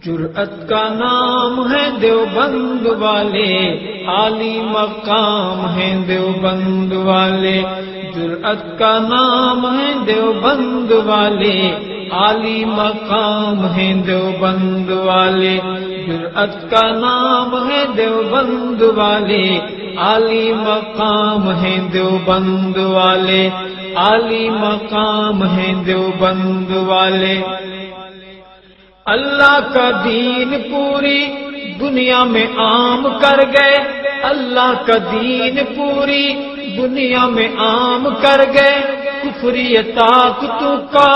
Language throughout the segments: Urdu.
جرأت کا نام ہے دیوبند والے، عالی مقام ہے دیوبند والے. جرأت کا نام ہے دیوبند والے، عالی مقام ہے دیوبند والے. جرأت کا نام ہے دیوبند والے، عالی مقام ہے دیوبند والے. عالی مقام ہے دیوبند والے. اللہ کا دین پوری دنیا میں عام کر گئے، اللہ کا دین پوری دنیا میں عام کر گئے. کفری طاقتوں کا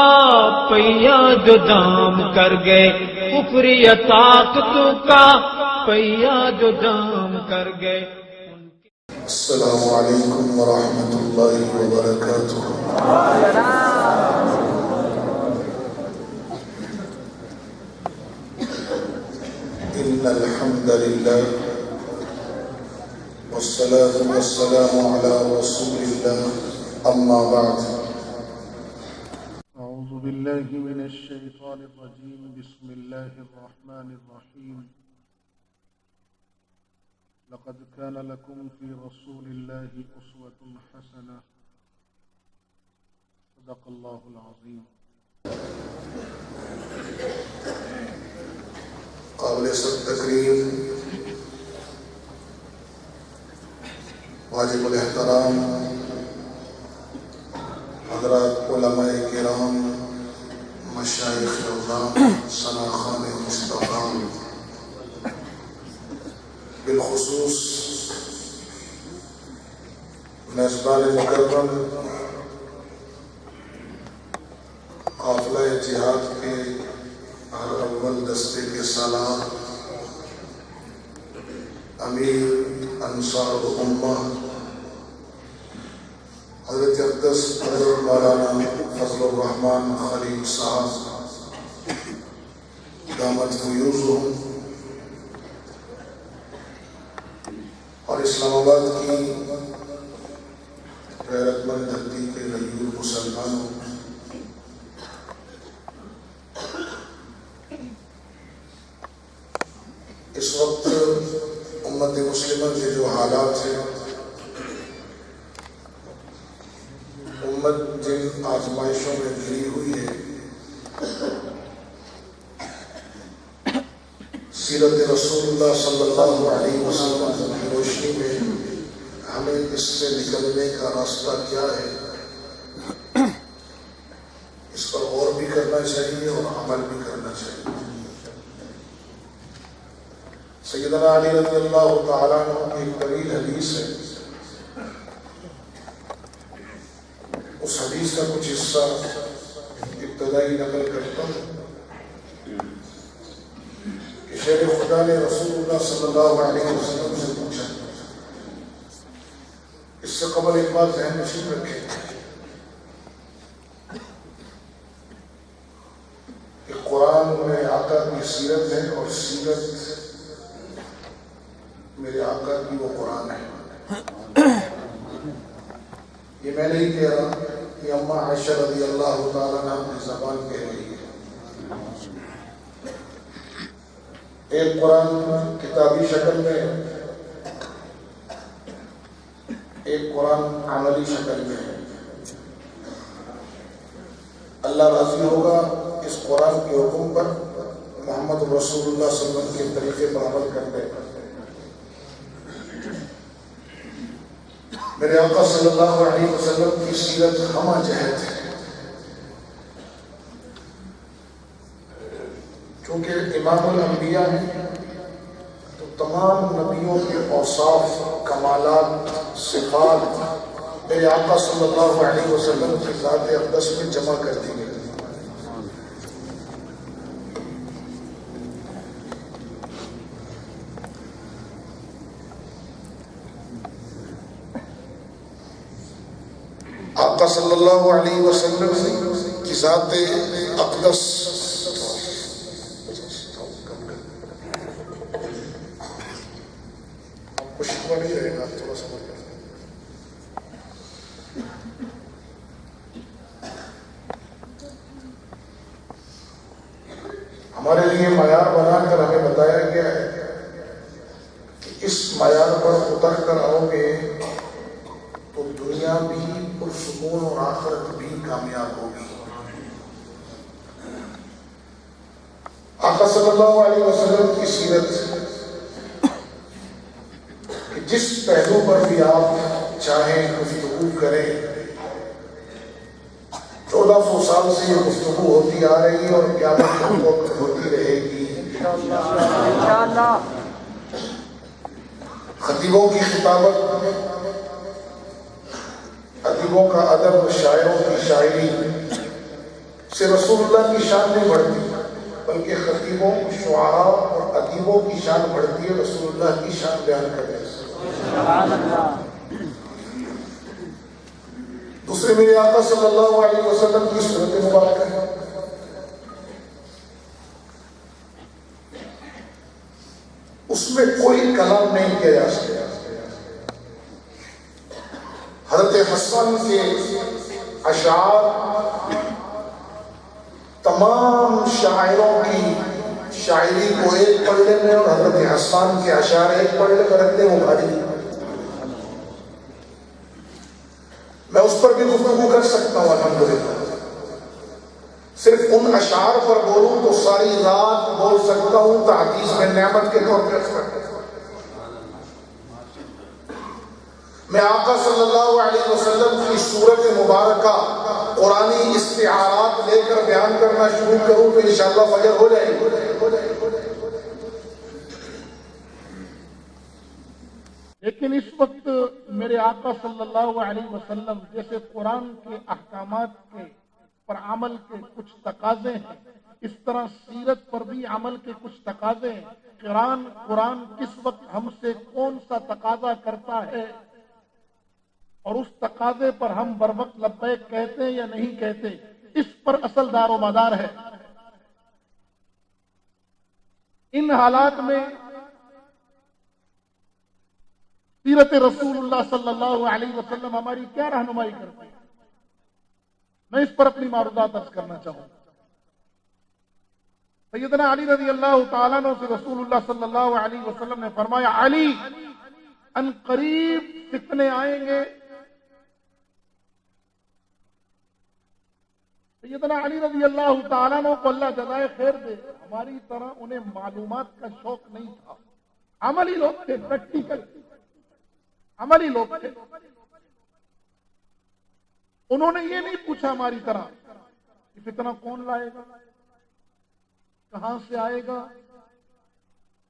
پہیا جو دام کر گئے، کفری طاقتوں کا پہیا جو دام کر گئے. السلام علیکم ورحمۃ اللہ وبرکاتہ. إن الحمد لله والصلاة والسلام على رسول الله أما بعد. أعوذ بالله من الشيطان الرجيم. بسم الله الرحمن الرحيم. لقد كان لكم في رسول الله أسوة حسنة. صدق الله العظيم. قابل تکریم واجب الاحترام حضرات علماء کرام، مشائخ عظام، ثناخان مصطفیٰ، بالخصوص میزبان مکرم قافلہ جہاد کے ہر اول دستے کے سالار امیر انصار الامہ حضرت اقدس حضرت مولانا فضل الرحمان خلیل صاحب دامت فیوزہم، اور اسلام آباد کی غیرت مند دھرتی کے غیور مسلمانوں، اس وقت امت مسلمہ کے جو حالات ہیں، امت جن آزمائشوں میں گھری ہوئی ہے، سیرت رسول اللہ صلی اللہ علیہ وسلم کی روشنی میں ہمیں اس سے نکلنے کا راستہ کیا ہے، اس پر غور بھی کرنا چاہیے اور عمل بھی کرنا چاہیے. سیدنا علی رضی اللہ تعالیٰ عنہ کی ایک طویل حدیث ہے. اس حدیث کا کچھ حصہ ابتدائی نقل کرتا ہوں کہ شیر خدا نے رسول اللہ صلی اللہ علیہ وسلم سے پوچھا. اس سے قبل ایک بات ذہن نشین رکھیں کہ قرآن میں آقا کی سیرت ہے، اور سیرت میرے آقا کی وہ قرآن ہے. یہ میں نہیں کہہ رہا، یہ اماں عائشہ رضی اللہ تعالیٰ عنہ کی زبان کہہ رہی ہے. ایک قرآن کتابی شکل میں، ایک قرآن عملی شکل میں ہے. اللہ راضی ہوگا اس قرآن کے حکم پر، محمد رسول اللہ صلی اللہ علیہ وسلم کے طریقے پر عمل کرنے پر. میرے آقا صلی اللہ علیہ وسلم کی سیرت ہمہ جہت ہے، چونکہ امام الانبیاء ہیں تو تمام نبیوں کے اوصاف، کمالات، صفات میرے آقا صلی اللہ علیہ وسلم کی ذات اقدس میں جمع کر دی گئی. آقا صلی اللہ علیہ وسلم کی ذات اقدس کو شکوہ نہیں رہے گا، تھوڑا سا ہمارے لیے معیار بنا بنا کر ہمیں بتایا گیا ہے کہ اس معیار پر اتر کر آؤ گے تو دنیا بھی پرسکون اور آخرت بھی کامیاب ہوگی۔ آقا صلی اللہ علیہ وسلم کی سیرت کہ جس پہلو پر بھی آپ چاہیں گفتگو کریں، 1400 سال سے یہ گفتگو ہوتی آ رہی ہے اور قیامت تک ہوتی رہے گی انشاءاللہ۔ خطیبوں کی خطابت، ادیبوں کا ادب، شاعروں کی شاعری سے رسول اللہ کی شان نہیں بڑھتی، بلکہ خطیبوں، شعراء اور ادیبوں کی شان بڑھتی ہے رسول اللہ کی شان بیان کرنے سے۔ دوسرے میرے آقا صلی اللہ علیہ وسلم کی صورت مبارکہ ہے، اس میں کوئی کلام نہیں کیا جا سکتا۔ حضرت حسن کے اشعار تمام شاعروں کی شاعری کو ایک پلڑے میں اور حضرت حسن کے اشعار ایک پلڑے میں رکھتے وہ بھاری، میں اس پر بھی گفتگو کر سکتا ہوں الحمدللہ۔ صرف ان اشعار پر بولوں تو ساری رات بول سکتا ہوں، تحدیث میں نعمت کے طور پر رکھ سکتا ہوں۔ میں آقا صلی اللہ علیہ وسلم کی صورت مبارکہ قرآنی استعارات لے کر بیان کرنا شروع کروں تو انشاءاللہ فجر ہو جائے گی۔ لیکن اس وقت میرے آقا صلی اللہ علیہ وسلم جیسے قرآن کے احکامات کے پر عمل کے کچھ تقاضے ہیں، اس طرح سیرت پر بھی عمل کے کچھ تقاضے ہیں۔ قرآن کس وقت ہم سے کون سا تقاضا کرتا ہے اور اس تقاضے پر ہم بر وقت لبیک کہتے ہیں یا نہیں کہتے، اس پر اصل دار و مدار ہے۔ ان حالات میں سیرت رسول اللہ صلی اللہ علیہ وسلم ہماری کیا رہنمائی کرتی ہے، میں اس پر اپنی معروضات عرض کرنا چاہوں گا۔ سیدنا علی رضی اللہ تعالیٰ عنہ سے رسول اللہ صلی اللہ علیہ وسلم نے فرمایا، علی ان قریب فتنے آئیں گے۔ سیدنا علی رضی اللہ تعالیٰ عنہ کو اللہ جزائے خیر دے، ہماری طرح انہیں معلومات کا شوق نہیں تھا، عملی لوگ تھے، پریکٹیکل عملی لوگ تھے۔ انہوں نے یہ نہیں پوچھا ہماری طرح کہ فتنہ کون لائے گا، کہاں سے آئے گا،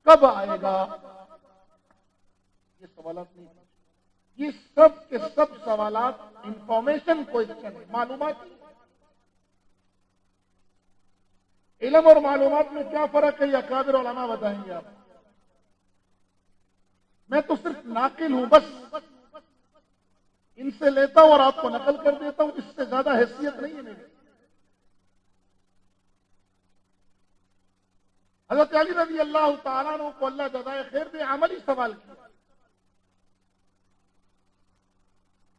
کب آئے گا، یہ سوالات نہیں، یہ سب کے سب سوالات انفارمیشن کوئسچن ہے، معلومات۔ علم اور معلومات میں کیا فرق ہے یہ اکابر علماء بتائیں گے آپ، میں تو صرف ناقل ہوں، بس ان سے لیتا ہوں اور آپ کو نقل کر دیتا ہوں، اس سے زیادہ حیثیت نہیں ہے میری۔ حضرت علی رضی اللہ تعالیٰ عنہ کو اللہ جزائے خیر دے عملی سوال کیا۔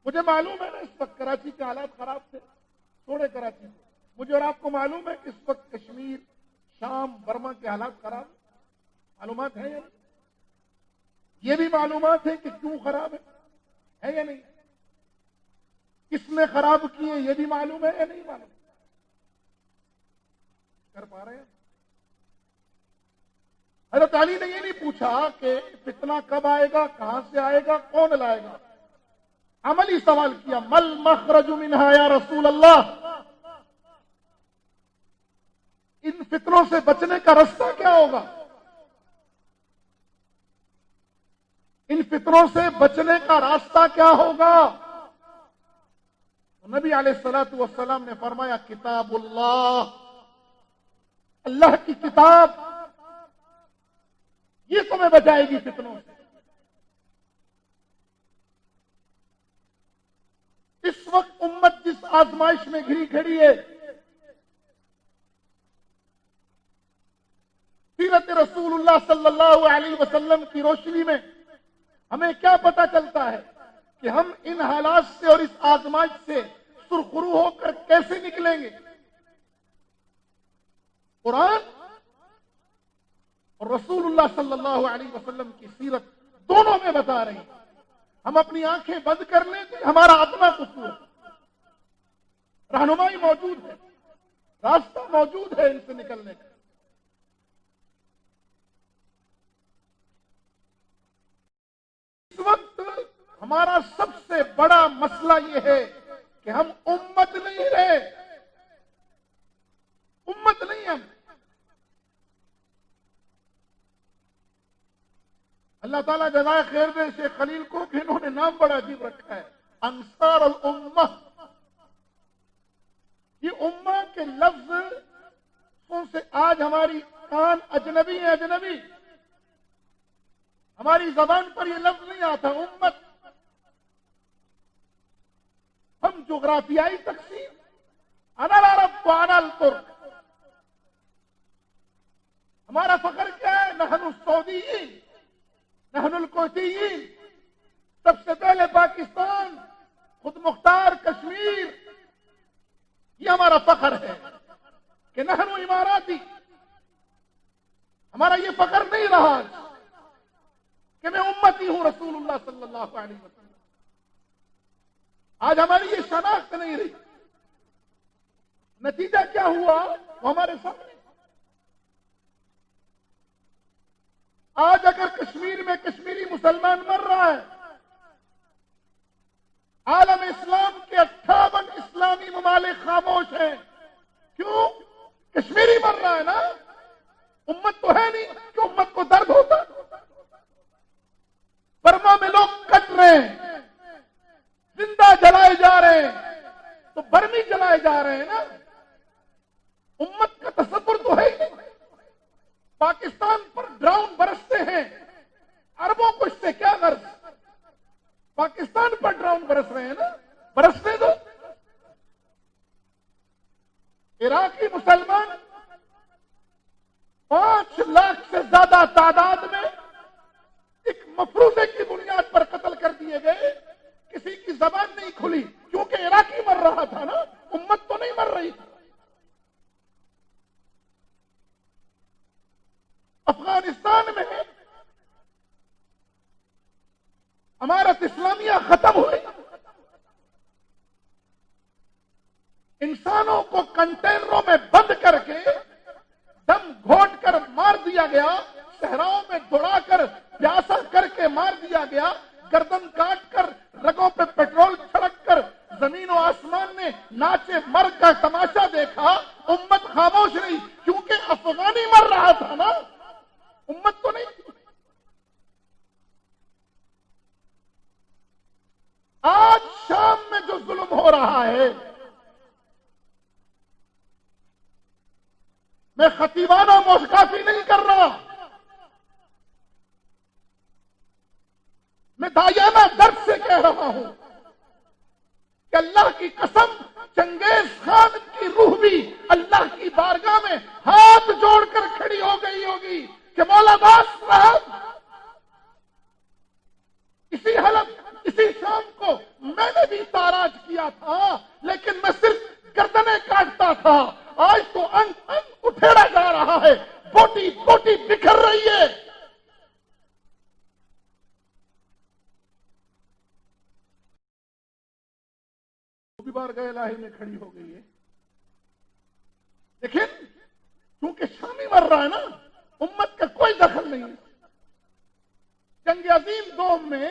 مجھے معلوم ہے نا اس وقت کراچی کے حالات خراب تھے، چھوڑے کراچی سے، مجھے اور آپ کو معلوم ہے کہ اس وقت کشمیر، شام، برما کے حالات خراب ہیں، معلومات ہیں یا نہیں؟ یہ بھی معلومات ہے کہ کیوں خراب ہے یا نہیں؟ کس نے خراب کیے یہ بھی معلوم ہے یا نہیں معلوم؟ کر پا رہے ہیں؟ حضرت علی نے یہ نہیں پوچھا کہ فتنہ کب آئے گا، کہاں سے آئے گا، کون لائے گا، عملی سوال کیا، مل مخرج منہا یا رسول اللہ، ان فتنوں سے بچنے کا رستہ کیا ہوگا، ان فتنوں سے بچنے کا راستہ کیا ہوگا؟ نبی علیہ الصلوۃ والسلام نے فرمایا، کتاب اللہ، اللہ کی کتاب یہ تمہیں بچائے گی فتنوں سے۔ اس وقت امت جس آزمائش میں گھری کھڑی ہے، سیرت رسول اللہ صلی اللہ علیہ وسلم کی روشنی میں ہمیں کیا پتہ چلتا ہے کہ ہم ان حالات سے اور اس آزمائش سے سرخرو ہو کر کیسے نکلیں گے؟ اور رسول اللہ صلی اللہ علیہ وسلم کی سیرت دونوں میں بتا رہی ہیں. ہم اپنی آنکھیں بند کر لیں تو ہمارا اپنا قصور ہے. رہنمائی موجود ہے, راستہ موجود ہے ان سے نکلنے کا. اس وقت ہمارا سب سے بڑا مسئلہ یہ ہے کہ ہم امت نہیں رہے, امت نہیں ہم. اللہ تعالیٰ جزائے خیر دے شیخ خلیل کو کہ انہوں نے نام بڑا عجیب رکھا ہے, انصار الامہ. یہ امہ کے لفظ سے آج ہماری کان اجنبی ہے, اجنبی. ہماری زبان پر یہ لفظ نہیں آتا امت. ہم جغرافیائی تقسیم, انا العرب و انا الترک. ہمارا فخر کیا ہے؟ نحن السعودیین, نحن الکویتیین. سب سے پہلے پاکستان, خود مختار کشمیر, یہ ہمارا فخر ہے کہ نحن اماراتی. ہمارا یہ فخر نہیں رہا کہ میں امتی ہوں رسول اللہ صلی اللہ علیہ وسلم. آج ہماری یہ شناخت نہیں رہی. نتیجہ کیا ہوا وہ ہمارے سامنے. آج اگر کشمیر میں کشمیری مسلمان مر رہا ہے, عالم اسلام کے 58 اسلامی ممالک خاموش ہیں. کیوں؟ کشمیری مر رہا ہے نا. امت تو ہے نہیں کہ امت کو درد ہوتا. برما میں لوگ کٹ رہے ہیں, زندہ جلائے جا رہے ہیں, تو برمی جلائے جا رہے ہیں نا. امت کا تصور تو ہے ہی نہیں. پاکستان پر ڈراؤن برستے ہیں, اربوں کو اس سے کیا غرض. پاکستان پر ڈراؤن برس رہے ہیں نا, برسنے دو. عراقی مسلمان 5 لاکھ سے زیادہ تعداد میں ایک مفروضے کی بنیاد پر قتل کر دیے گئے. کسی کی زبان نہیں کھلی کیونکہ عراقی مر رہا تھا نا, امت تو نہیں مر رہی تھی. افغانستان میں امارت اسلامیہ ختم ہوئی. انسانوں کو کنٹینروں میں بند کر کے دم گھونٹ کر مار دیا گیا, صحراؤں میں دوڑا کر پیاسا کر کے مار دیا گیا, گردن کاٹ کر رگوں پہ پیٹرول چھڑک کر زمین و آسمان نے ناچے مرگ کا تماشا دیکھا. امت خاموش رہی کیونکہ افغانی مر رہا تھا نا, امت تو نہیں. آج شام میں جو ظلم ہو رہا ہے, میں خطیبانہ موشقافی نہیں کر رہا, میں داعیانہ درد سے کہہ رہا ہوں کہ اللہ کی قسم چنگیز خان کی روح بھی اللہ کی بارگاہ میں ہاتھ جوڑ کر کھڑی ہو گئی ہوگی کہ مولا باس صاحب, اسی حالت اسی شام کو میں نے بھی تاراج کیا تھا, لیکن میں صرف گردنیں کاٹتا تھا. آج تو انگ انگ اٹھیڑا جا رہا ہے, بوٹی بوٹی بکھر رہی ہے. بھی بار گئے الہی میں کھڑی ہو گئی ہے. لیکن کیونکہ شامی مر رہا ہے نا, امت کا کوئی دخل نہیں ہے. جنگ عظیم دوم میں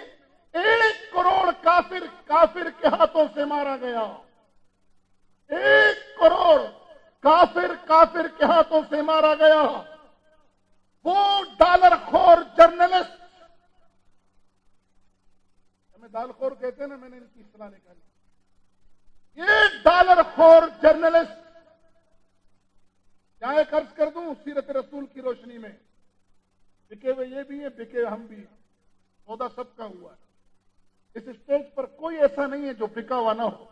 1 کروڑ کافر کے ہاتھوں سے مارا گیا. 1 کروڑ کافر کے ہاتھوں سے مارا گیا. وہ ڈالر خور جرنلسٹ, ہمیں دال خور کہتے ہیں نا, میں نے ان کی اصطلاح نکالی. یہ ڈالر خور جرنلسٹ, چاہے قرض کر دوں سیرت رسول کی روشنی میں, بکے ہوئے یہ بھی ہیں, بکے ہم بھی, سودا سب کا ہوا ہے. اس اسٹیج پر کوئی ایسا نہیں ہے جو بکا ہوا نہ ہو.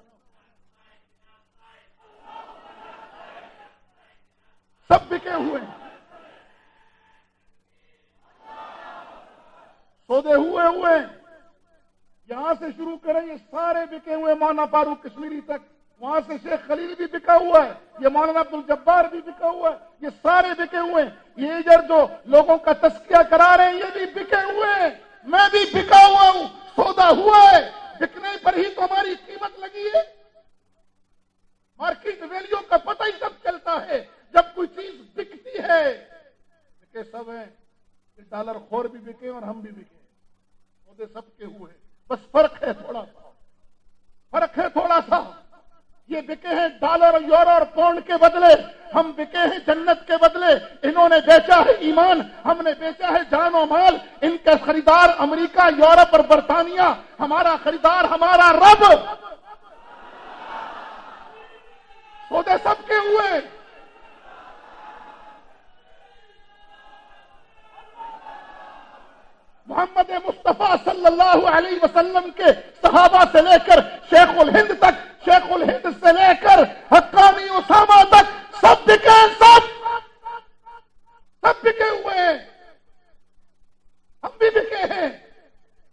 سب بکے ہوئے ہیں, سودے ہوئے. یہاں سے شروع کریں, یہ سارے بکے ہوئے مولانا فاروق کشمیری تک وہاں سے شیخ خلیل بھی بکا ہوا ہے، یہ مولانا عبد الجبار بھی بکا ہوا ہے، یہ سارے بکے ہوئے ہیں. یہ ادھر جو لوگوں کا تذکیہ کرا رہے ہیں یہ بھی بکے ہوئے ہیں. میں بھی بکا ہوا ہوں، سودا ہوا ہے. بکنے پر ہی تو ہماری قیمت لگی ہے. مارکیٹ ویلیو کا پتہ ہی سب چلتا ہے جب کوئی چیز بکتی ہے. بکے سب ہیں، ڈالر خور بھی بکے اور ہم بھی بکے، سودے سب کے ہوئے. بس فرق ہے تھوڑا سا. یہ بکے ہیں ڈالر یورو اور پاؤنڈ کے بدلے، ہم بکے ہیں جنت کے بدلے. انہوں نے بیچا ہے ایمان، ہم نے بیچا ہے جان و مال. ان کا خریدار امریکہ، یورپ اور برطانیہ، ہمارا خریدار ہمارا رب. سودے سب کے ہوئے. محمد مصطفیٰ صلی اللہ علیہ وسلم کے صحابہ سے لے کر شیخ الہند تک، شیخ الہند سے لے کر حقانی اسامہ تک سب بکے، سب بکے ہوئے ہیں. ہم بھی بکے ہیں.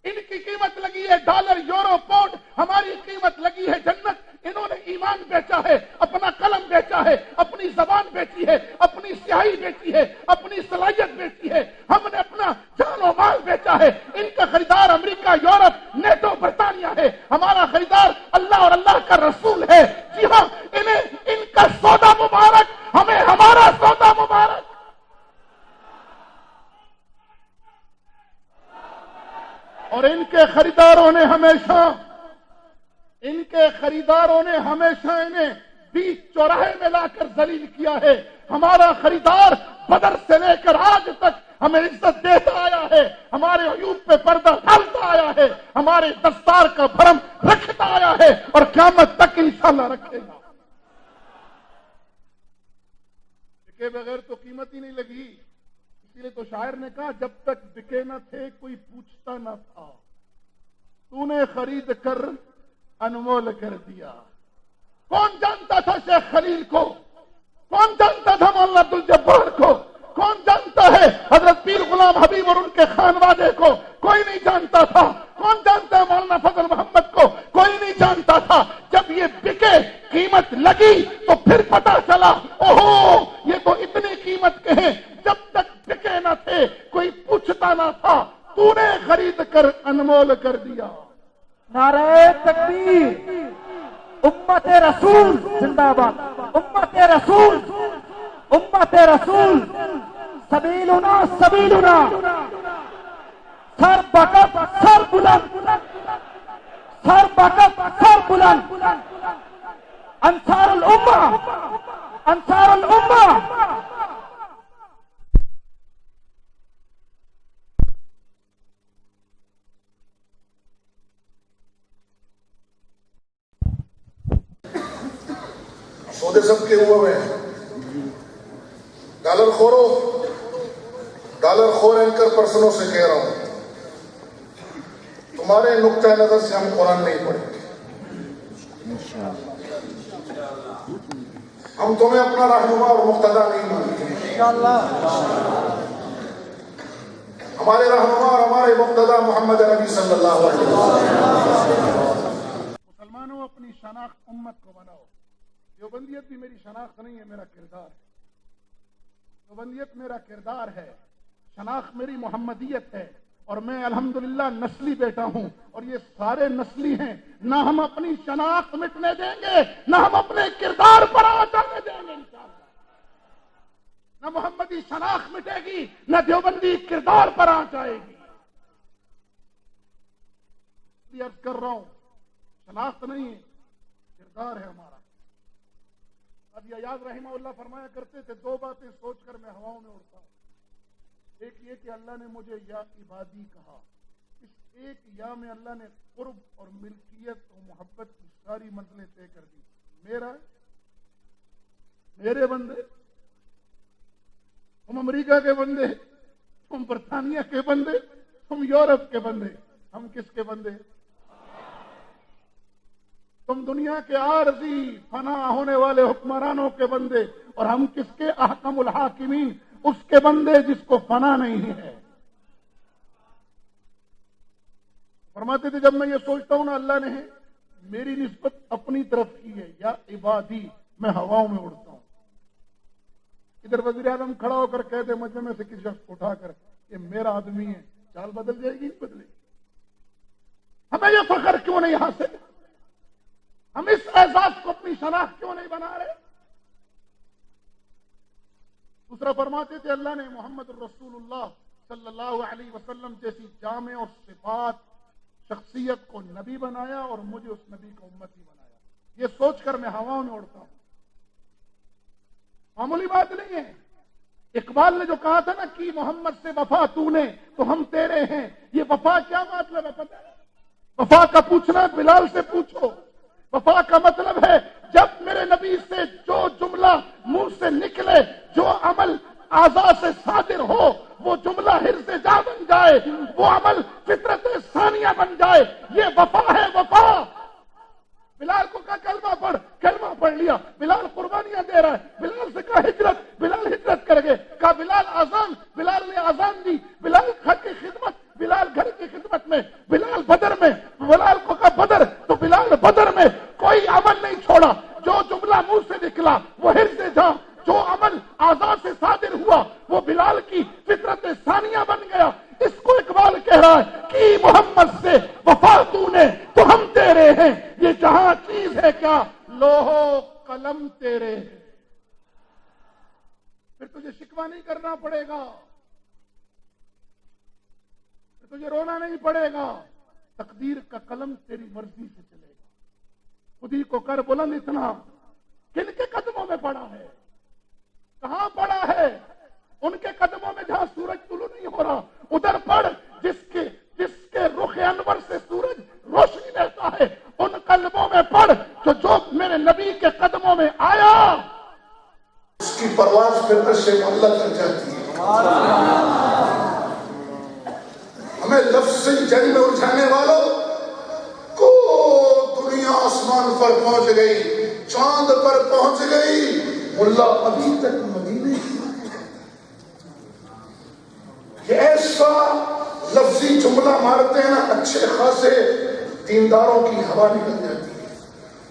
ان کی قیمت لگی ہے ڈالر یورو پاؤنڈ، ہماری قیمت لگی ہے جنت. انہوں نے ایمان بیچا ہے، اپنا قلم بیچا ہے، اپنی زبان بیچی ہے، اپنی سیاہی بیچی ہے، اپنی صلاحیت بیچی ہے. ہم نے اپنا جان و مال بیچا ہے. ان کا خریدار امریکہ، یورپ، نیٹو، برطانیہ ہے. ہمارا خریدار اللہ اور اللہ کا رسول ہے. جی ہاں، انہیں ان کا سودا مبارک، ہمیں ہمارا سودا مبارک. اور ان کے خریداروں نے ہمیشہ انہیں بیچ چوراہے میں لا کر ذلیل کیا ہے. ہمارا خریدار بدر سے لے کر آج تک ہمیں عزت دیتا آیا ہے، ہمارے عیوب پہ پردہ ڈالتا آیا ہے، ہمارے دستار کا بھرم رکھتا آیا ہے اور قیامت تک انشاءاللہ رکھے گا. بکے بغیر تو قیمت ہی نہیں لگی. اسی لیے تو شاعر نے کہا جب تک بکے نہ تھے کوئی پوچھتا نہ تھا، تو نے خرید کر انمول کر دیا. کون جانتا تھا شیخ خلیل کو؟ کون جانتا تھا مولانا عبد الجبار کو؟ کون جانتا ہے حضرت پیر غلام حبیب اور ان کے خانوادے کو؟ کوئی نہیں جانتا تھا. کون جانتا ہے مولانا فضل محمد کو؟ کوئی نہیں جانتا تھا. جب یہ بکے، قیمت لگی تو پھر پتہ چلا اوہو یہ تو اتنی قیمت کے ہیں. جب تک بکے نہ تھے کوئی پوچھتا نہ تھا، تو نے خرید کر انمول کر دیا. نعرہ تکبیر. امت رسول زندہ باد. امت رسول، امت رسول. سبیلنا سبیلنا. سر بکت سر بلند، سر بکت سر بلند. انصار الامہ، انصار الامہ. سودے سب کے ہوئے ہیں. ڈالر خور اینکر پرسنوں سے کہہ رہا ہوں، تمہارے نقطۂ نظر سے ہم قرآن نہیں پڑھیں گے. ہم تمہیں اپنا رہنما اور مقتدی نہیں مانتے. ہمارے رہنما اور ہمارے مقتدی محمد نبی صلی اللہ علیہ وسلم. مسلمانوں اپنی شناخت امت کو بناؤ. دیوبندیت بھی میری شناخت نہیں ہے، میرا کردار ہے. دیوبندیت میرا کردار ہے، شناخت میری محمدیت ہے. اور میں الحمدللہ نسلی بیٹا ہوں اور یہ سارے نسلی ہیں. نہ ہم اپنی شناخت مٹنے دیں گے، نہ ہم اپنے کردار پر آ جانے دیں گے انشاءاللہ. نہ محمدی شناخت مٹے گی، نہ دیوبندی کردار پر آ جائے گی. عرض کر رہا ہوں، شناخت نہیں ہے، کردار ہے ہمارا. اب یاد رحمہ اللہ فرمایا کرتے تھے، دو باتیں سوچ کر میں ہواؤں میں اڑتا ہوں. ایک یہ کہ اللہ نے مجھے یا عبادی کہا. اس ایک یا میں اللہ نے قرب اور ملکیت اور محبت کی ساری منزلیں طے کر دی. میرے بندے، تم امریکہ کے بندے، تم برطانیہ کے بندے، تم یورپ کے بندے. ہم کس کے بندے؟ تم دنیا کے عارضی فنا ہونے والے حکمرانوں کے بندے، اور ہم کس کے؟ احکم الحاکمین، اس کے بندے جس کو فنا نہیں ہے. فرماتے تھے جب میں یہ سوچتا ہوں نا اللہ نے میری نسبت اپنی طرف کی ہے، یا عبادی، میں ہواؤں میں اڑتا ہوں۔ ادھر وزیر اعظم کھڑا ہو کر کہتے مجمع میں سے کسی شخص کو اٹھا کر کہ میرا آدمی ہے، چال بدل جائے گی؟ بدلے گی۔ ہمیں یہ فخر کیوں نہیں حاصل؟ ہم اس اعزاز کو اپنی شناخت کیوں نہیں بنا رہے؟ دوسرا فرماتے تھے اللہ نے محمد الرسول اللہ صلی اللہ علیہ وسلم جیسی جامع اور صفات شخصیت کو نبی بنایا اور مجھے اس نبی کو امتی بنایا۔ یہ سوچ کر میں ہواؤں میں اڑتا ہوں۔ معمولی بات نہیں ہے۔ اقبال نے جو کہا تھا نا کہ محمد سے وفا تو نے تو ہم تیرے ہیں، یہ وفا کیا مطلب ہے پتہ ہے؟ وفا کا پوچھنا بلال سے پوچھو۔ وفا کا مطلب ہے جب میرے نبی سے جو جملہ منہ سے نکلے، جو عمل اعضاء سے صادر ہو، وہ جملہ حرز جا بن جائے، وہ عمل فطرت ثانیہ بن جائے، یہ وفا ہے۔ وفا بلال کو کہا کلمہ پڑھ، کلمہ پڑھ لیا، بلال قربانیاں دے رہا ہے۔ بلال سے کہا ہجرت، بلال ہجرت کر گئے۔ کہا بلال اذان، بلال نے اذان دی۔ بلال گھر کی خدمت، بلال گھر کی خدمت میں۔ بلال بدر میں، بلال کو کہا بدر، تو بلال بدر میں۔ کوئی عمل نہیں چھوڑا، جو جملہ منہ سے نکلا وہ حرز جا، جو عمل اعضاء سے صادر ہوا وہ بلال کی فطرت ثانیہ بن گیا۔ اس کو اقبال کہہ رہا ہے کہ محمد سے وفا تو نے تو ہم تیرے ہیں، یہ جہاں چیز ہے کیا لوہو قلم تیرے ہیں۔ پھر تجھے شکوہ نہیں کرنا پڑے گا، پھر تجھے رونا نہیں پڑے گا، تقدیر کا قلم تیری مرضی سے چلے گا۔ خودی کو کر بلند اتنا، کن کے قدموں میں پڑا ہے؟ کہاں پڑا ہے؟ ان کے قدموں میں جہاں سورج طلوع نہیں ہو رہا ادھر پڑھ، جس کے رخ انور سے سورج روشنی لیتا ہے، ان قلبوں میں پڑھ جو میرے نبی کے قدموں میں آیا، اس کی پرواز پھر عرش معلا کر جاتی ہے۔ ہمیں لفظ جنگ میں الجھانے والوں کو دنیا آسمان پر پہنچ گئی، چاند پر پہنچ گئی، ملا ابھی تک مدینے کی یہ ایسا لفظی جملہ مارتے ہیں نا، اچھے خاصے دینداروں کی ہوا نکل جاتی ہے۔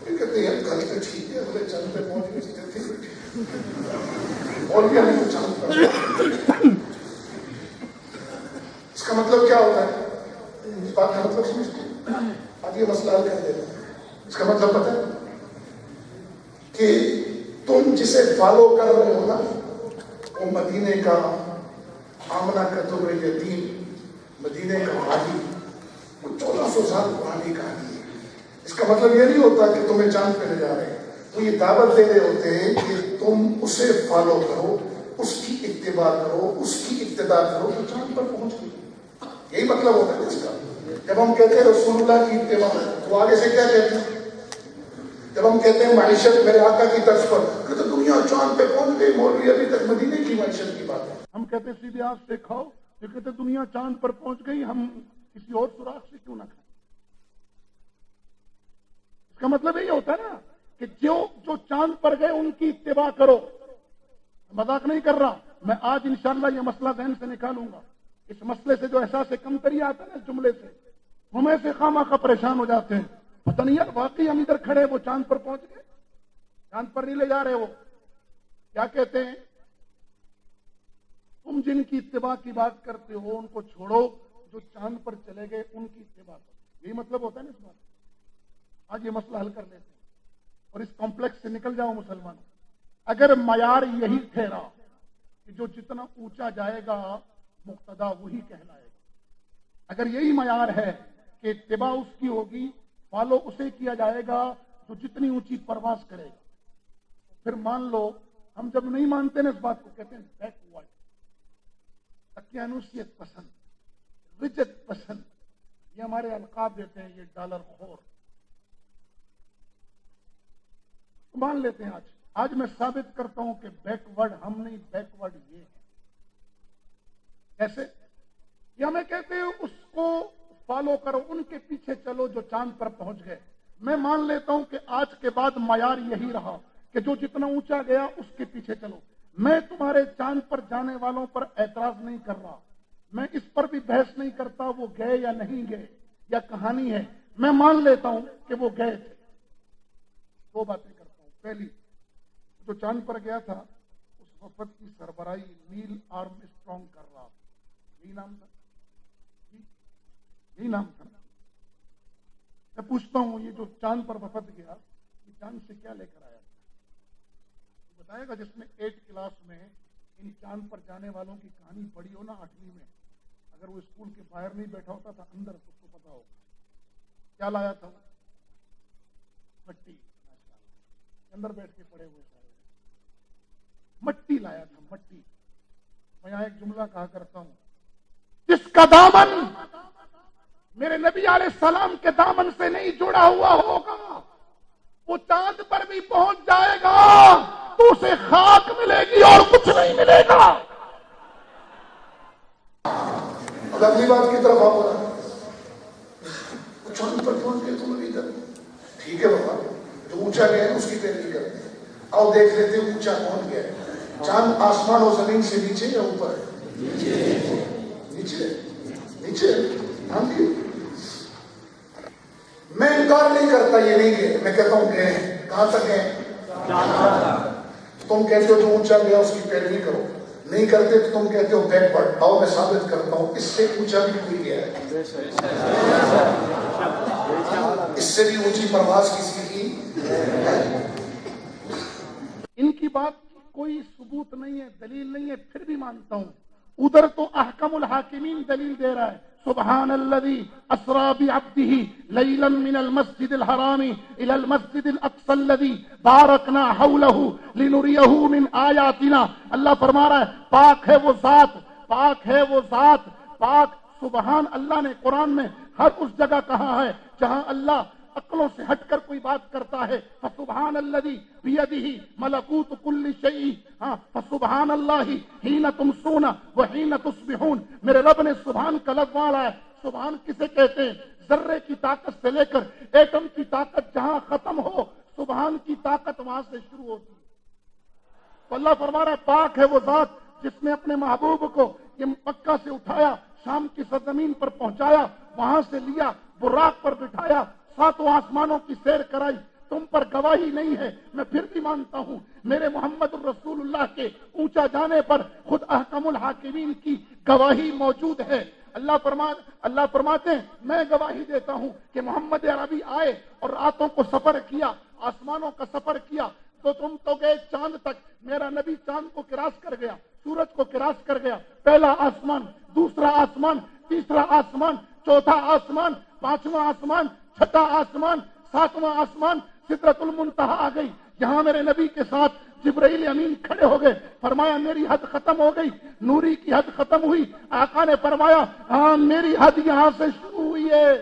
یہ کہتے ہیں گھر تو ٹھیک ہے، اگلے چند پہ پہنچ گئے اور بھی ہمیں چاند پر۔ اس کا مطلب کیا ہوتا ہے؟ اس بات کا مطلب سمجھتے ہیں؟ آج یہ مسئلہ حل کر دیتے ہیں۔ اس کا مطلب پتہ ہے کہ تم جسے فالو کر رہے ہو نا، وہ مدینے کا آمنہ کا دور یتیم، مدینے کا وادی، وہ 1400 سال پرانی کہانی ہے۔ اس کا مطلب یہ نہیں ہوتا کہ تمہیں چاند پہ لے جا رہے ہیں، وہ یہ دعوت دے رہے ہوتے ہیں کہ تم اسے فالو کرو، اس کی اتباع کرو، اس کی اقتداء کرو تو چاند پر پہنچ گئی۔ یہی مطلب ہوتا ہے اس کا۔ جب ہم کہتے ہیں رسول اللہ کی اتباع تو آگے سے کیا کہتے ہیں؟ جب ہم کہتے ہیں معیشت میرے آقا کی طرف پر، کہ تو دنیا چاند پہ پہنچ گئی، مولوی ابھی تک مدینے کی معیشت کی بات ہے۔ ہم کہتے ہیں سیدھے ہاتھ سے کھاؤ، یہ کہتے ہیں دنیا چاند پر پہنچ گئی، ہم کسی اور سوراخ سے کیوں نہ کھائیں؟ اس کا مطلب یہی ہوتا ہے نا کہ جو چاند پر گئے ان کی اتباع کرو۔ مذاق نہیں کر رہا، میں آج انشاءاللہ یہ مسئلہ ذہن سے نکالوں گا۔ اس مسئلے سے جو احساس کمتری آتا ہے نا اس جملے سے، ہم ایسے خواہ پریشان ہو جاتے ہیں، پتہ نہیں یار واقعی ہم ادھر کھڑے وہ چاند پر پہنچ گئے، چاند پر نہیں لے جا رہے۔ وہ کیا کہتے ہیں؟ تم جن کی اتباع کی بات کرتے ہو ان کو چھوڑو، جو چاند پر چلے گئے ان کی اتباع کرو۔ یہی مطلب ہوتا ہے نا اس بات۔ آج یہ مسئلہ حل کر لیتے ہیں اور اس کمپلیکس سے نکل جاؤ مسلمانوں۔ اگر معیار یہی ٹھہرا کہ جو جتنا اونچا جائے گا مقتدا وہی کہلائے گا، اگر یہی معیار ہے کہ اتباع اس کی ہوگی، فالو اسے کیا جائے گا جو جتنی اونچی پرواز کرے گا، پھر مان لو ہم جب نہیں مانتے نا اس بات کو کہتے ہیں بیک ورڈ، تقیانوسیت پسند، رجت پسند، یہ ہمارے القاب دیتے ہیں، یہ ڈالر خور۔ مان لیتے ہیں آج میں ثابت کرتا ہوں کہ بیک ورڈ ہم نہیں، بیک ورڈ یہ ہے۔ کیسے؟ یہ ہمیں کہتے ہیں اس کو فالو کرو، ان کے پیچھے چلو جو چاند پر پہنچ گئے۔ میں مان لیتا ہوں کہ آج کے بعد معیار یہی رہا کہ جو جتنا اونچا گیا اس کے پیچھے چلو۔ میں تمہارے چاند پر جانے والوں پر اعتراض نہیں کر رہا، میں اس پر بھی بحث نہیں کرتا وہ گئے یا نہیں گئے یا کہانی ہے۔ میں مان لیتا ہوں کہ وہ گئے تھے. دو باتیں کرتا ہوں. پہلی، جو چاند پر گیا تھا اس وفد کی سربراہی نیل آرم اسٹرانگ کر رہا تھا. یہی نام تھا، یہی نام تھا. میں پوچھتا ہوں یہ جو چاند پر وفد گیا یہ چاند سے کیا لے کر آیا تھا؟ بتائے گا جس نے 8 کلاس میں ان چاند پر جانے والوں کی کہانی پڑھی ہو نا 8ویں میں، اگر وہ اسکول کے باہر نہیں بیٹھا ہوتا تھا اندر تو اس کو پتا ہوگا کیا لایا تھا. وہ مٹی، اندر بیٹھ کے پڑے ہوئے سارے مٹی لایا تھا. مٹی. میں یہاں ایک جملہ کہا کرتا ہوں، جس کا دامن میرے نبی علیہ السلام کے دامن سے نہیں جڑا ہوا ہوگا وہ چاند پر بھی پہنچ جائے گا تو اسے خاک ملے گی اور کچھ نہیں ملے گا. اب اگلی بات کی طرف آؤ. چاند پر پہنچ گئے تم ابھی تک ٹھیک ہے بابا، جو اونچا گیا ہے اس کی پیروی کرتے ہیں. آؤ دیکھ لیتے ہیں اونچا کون گیا ہے. چاند آسمان اور زمین سے نیچے یا اوپر ہے؟ نیچے. نیچے. ہاں جی، میں انکار نہیں کرتا یہ نہیں گئے، میں کہتا ہوں گئے. کہاں تک گئے؟ تم کہتے ہو جو اونچا گیا اس کی پیروی کرو، نہیں کرتے تو تم کہتے ہو بیکورڈ. آؤ میں ثابت کرتا ہوں اس سے اونچا بھی کوئی گیا ہے. اس سے بھی اونچی پرواز کسی کی ہے. ان کی بات کوئی ثبوت نہیں ہے، دلیل نہیں ہے، پھر بھی مانتا ہوں. ادھر تو احکم الحاکمین دلیل دے رہا ہے، سبحان الذی اسرا بعبده لیلا من المسجد الحرام الى المسجد الاقصى الذی بارکنا حوله لنریہ من آیاتنا. اللہ فرما رہا ہے پاک ہے وہ ذات، پاک ہے وہ ذات، پاک. سبحان اللہ نے قرآن میں ہر اس جگہ کہا ہے جہاں اللہ عقلوں سے ہٹ کر کوئی بات کرتا ہے. فسبحان الذی بیدہ ملکوت کل شیء. ہاں، فسبحان اللہ حین تمسون وحین تصبحون. میرے رب نے سبحان کا لفظ مارا ہے. سبحان کسے کہتے ہیں؟ ذرے کی طاقت سے لے کر ایٹم کی طاقت جہاں ختم ہو سبحان کی طاقت وہاں سے شروع ہوتی ہے. تو اللہ فرما رہا ہے پاک ہے وہ ذات جس نے اپنے محبوب کو یہ مکہ سے اٹھایا، شام کی سرزمین پر پہنچایا، وہاں سے لیا، براق پر بٹھایا، 7 آسمانوں کی سیر کرائی. تم پر گواہی نہیں ہے، میں پھر بھی مانتا ہوں میرے محمد الرسول اللہ کے اونچا جانے پر خود احکم الحاکمین کی گواہی موجود ہے. اللہ فرماتے ہیں میں گواہی دیتا ہوں کہ محمد عربی آئے اور راتوں کو سفر کیا، آسمانوں کا سفر کیا. تو تم تو گئے چاند تک، میرا نبی چاند کو کراس کر گیا، سورج کو کراس کر گیا. پہلا آسمان، دوسرا آسمان، تیسرا آسمان، چوتھا آسمان، 5واں آسمان، 6واں آسمان، 7واں آسمان، سدرۃ المنتہا آ گئی. یہاں میرے نبی کے ساتھ جبرائیل امین کھڑے ہو گئے. فرمایا میری حد ختم ہو گئی، نوری کی حد ختم ہوئی. آقا نے فرمایا ہاں میری حد یہاں سے شروع ہوئی ہے.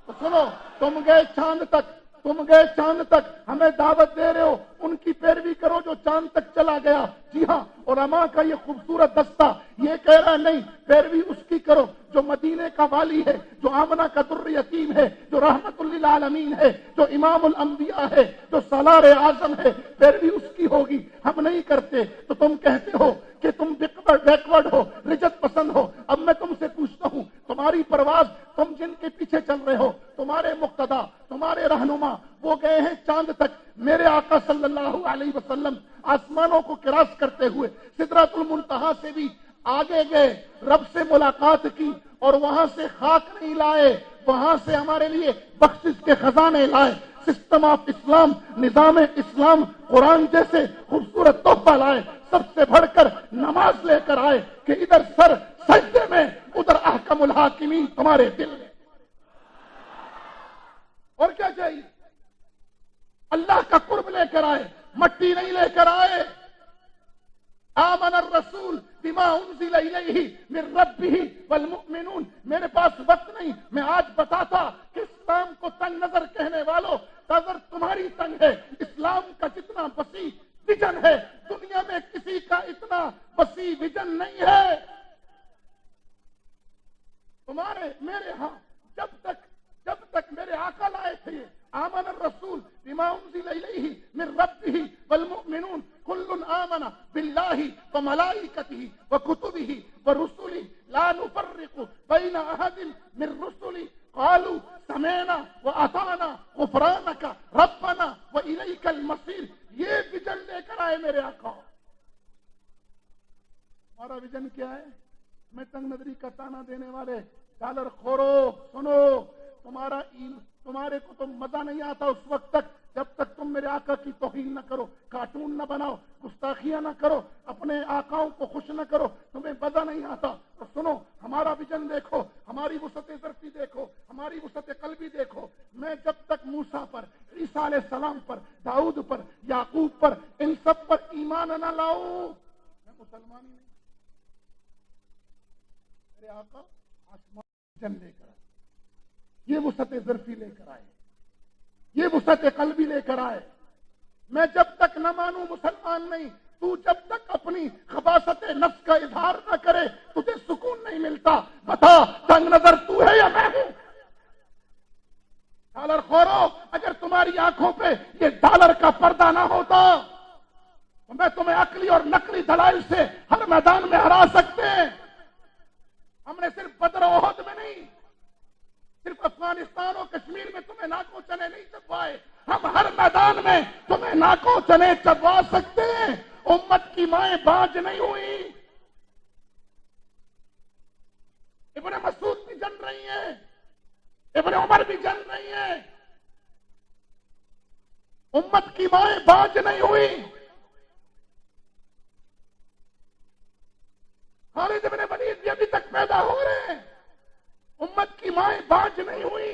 تو سنو، تم گئے چاند تک، تم گئے چاند تک، ہمیں دعوت دے رہے ہو ان کی پیروی کرو جو چاند تک چلا گیا. جی ہاں، علماء کا یہ خوبصورت دستہ یہ کہہ رہا نہیں پیروی اس کی کرو جو مدینے کا والی ہے، جو آمنہ کا در یتیم ہے، جو رحمت للعالمین ہے، جو امام الانبیاء ہے، جو سالار اعظم ہے. پیروی اس کی ہوگی، ہم نہیں کرتے. تو تم کہتے ہو کہ تم بیکورڈ ہو، رجت پسند ہو. اب میں تم سے پوچھتا ہوں تمہاری پرواز، تم جن کے پیچھے چل رہے ہو، تمہارے مقتدا، تمہارے رہنما وہ گئے ہیں چاند تک. میرے آقا صلی اللہ علیہ وسلم آسمانوں کو کراس کرتے ہوئے سدرۃ المنتہا سے بھی آگے گئے، رب سے ملاقات کی اور وہاں سے خاک نہیں لائے، وہاں سے ہمارے لیے بخشش کے خزانے لائے. سسٹم آف اسلام، نظام اسلام، قرآن جیسے خوبصورت تحفہ لائے. سب سے بڑھ کر نماز لے کر آئے کہ ادھر سر سجدے میں، ادھر احکم الحاکمین تمہارے دل میں. اور کیا چاہیے؟ اللہ کا قرب لے کر آئے، مٹی نہیں لے کر آئے. آمن الرسول بما انزل الیہ من ربہ والمؤمنون. میرے پاس وقت نہیں، میں آج بتاتا کہ اسلام کو تنگ نظر کہنے والوں نظر تمہاری تنگ ہے. اسلام کا جتنا وسیع ویژن ہے دنیا میں کسی کا اتنا وسیع ویژن نہیں ہے. تمہارے میرے ہاں جب تک میرے آقا لائے تھے آمن الرسول بما انزل الیہ من ربہ والمؤمنون کل آمن باللہ وملائکتہ وکتبہ ورسلہ لا نفرق بین احد من رسلی قالوا سمعنا واطعنا غفرانک ربنا والیک المصیر. یہ ویژن لے کر آئے میرے آقا. ہمارا ویژن کیا ہے؟ میں تنگ نظری کا تانا دینے والے ڈالر خورو سنو، تمہارے کو تو مزہ نہیں آتا اس وقت تک جب تک تم میرے آقا کی توہین نہ کرو، کارٹون نہ بناؤ، گستاخیاں نہ کرو، اپنے آقاؤں کو خوش نہ کرو، تمہیں مزہ نہیں آتا. تو سنو، ہمارا ویژن دیکھو، ہماری وسعت ظرفی دیکھو، ہماری وسعت قلبی دیکھو. میں جب تک موسیٰ پر، عیسیٰ علیہ السلام پر، داؤد پر، یعقوب پر، ان سب پر ایمان نہ لاؤں میں مسلمان ہی نہیں. میرے آقا آسمان ویژن لے کر آئے، یہ وسعت ظرفی لے کر آئے، یہ وسعت قلبی لے کر آئے. میں جب تک نہ مانوں مسلمان نہیں. تو جب تک اپنی خباثت نفس کا اظہار نہ کرے تجھے سکون نہیں ملتا. بتا تنگ نظر تو ہے یا میں ہوں؟ ڈالر خورو، اگر تمہاری آنکھوں پہ یہ ڈالر کا پردہ نہ ہوتا تو میں تمہیں عقلی اور نقلی دلائل سے ہر میدان میں ہرا سکتے. ہم نے صرف بدر و احد میں نہیں، صرف افغانستان اور کشمیر میں تمہیں ناکوں چنے نہیں چبوائے، ہم ہر میدان میں تمہیں ناکوں چنے چبوا سکتے ہیں. امت کی مائیں باز نہیں ہوئی. ابن مسعود بھی جن رہی ہیں، ابن عمر بھی جن رہی ہیں. امت کی مائیں باز نہیں ہوئی. خالد ابن ولید بھی ابھی تک پیدا ہو رہے ہیں. امت کی مائیں باز نہیں ہوئی.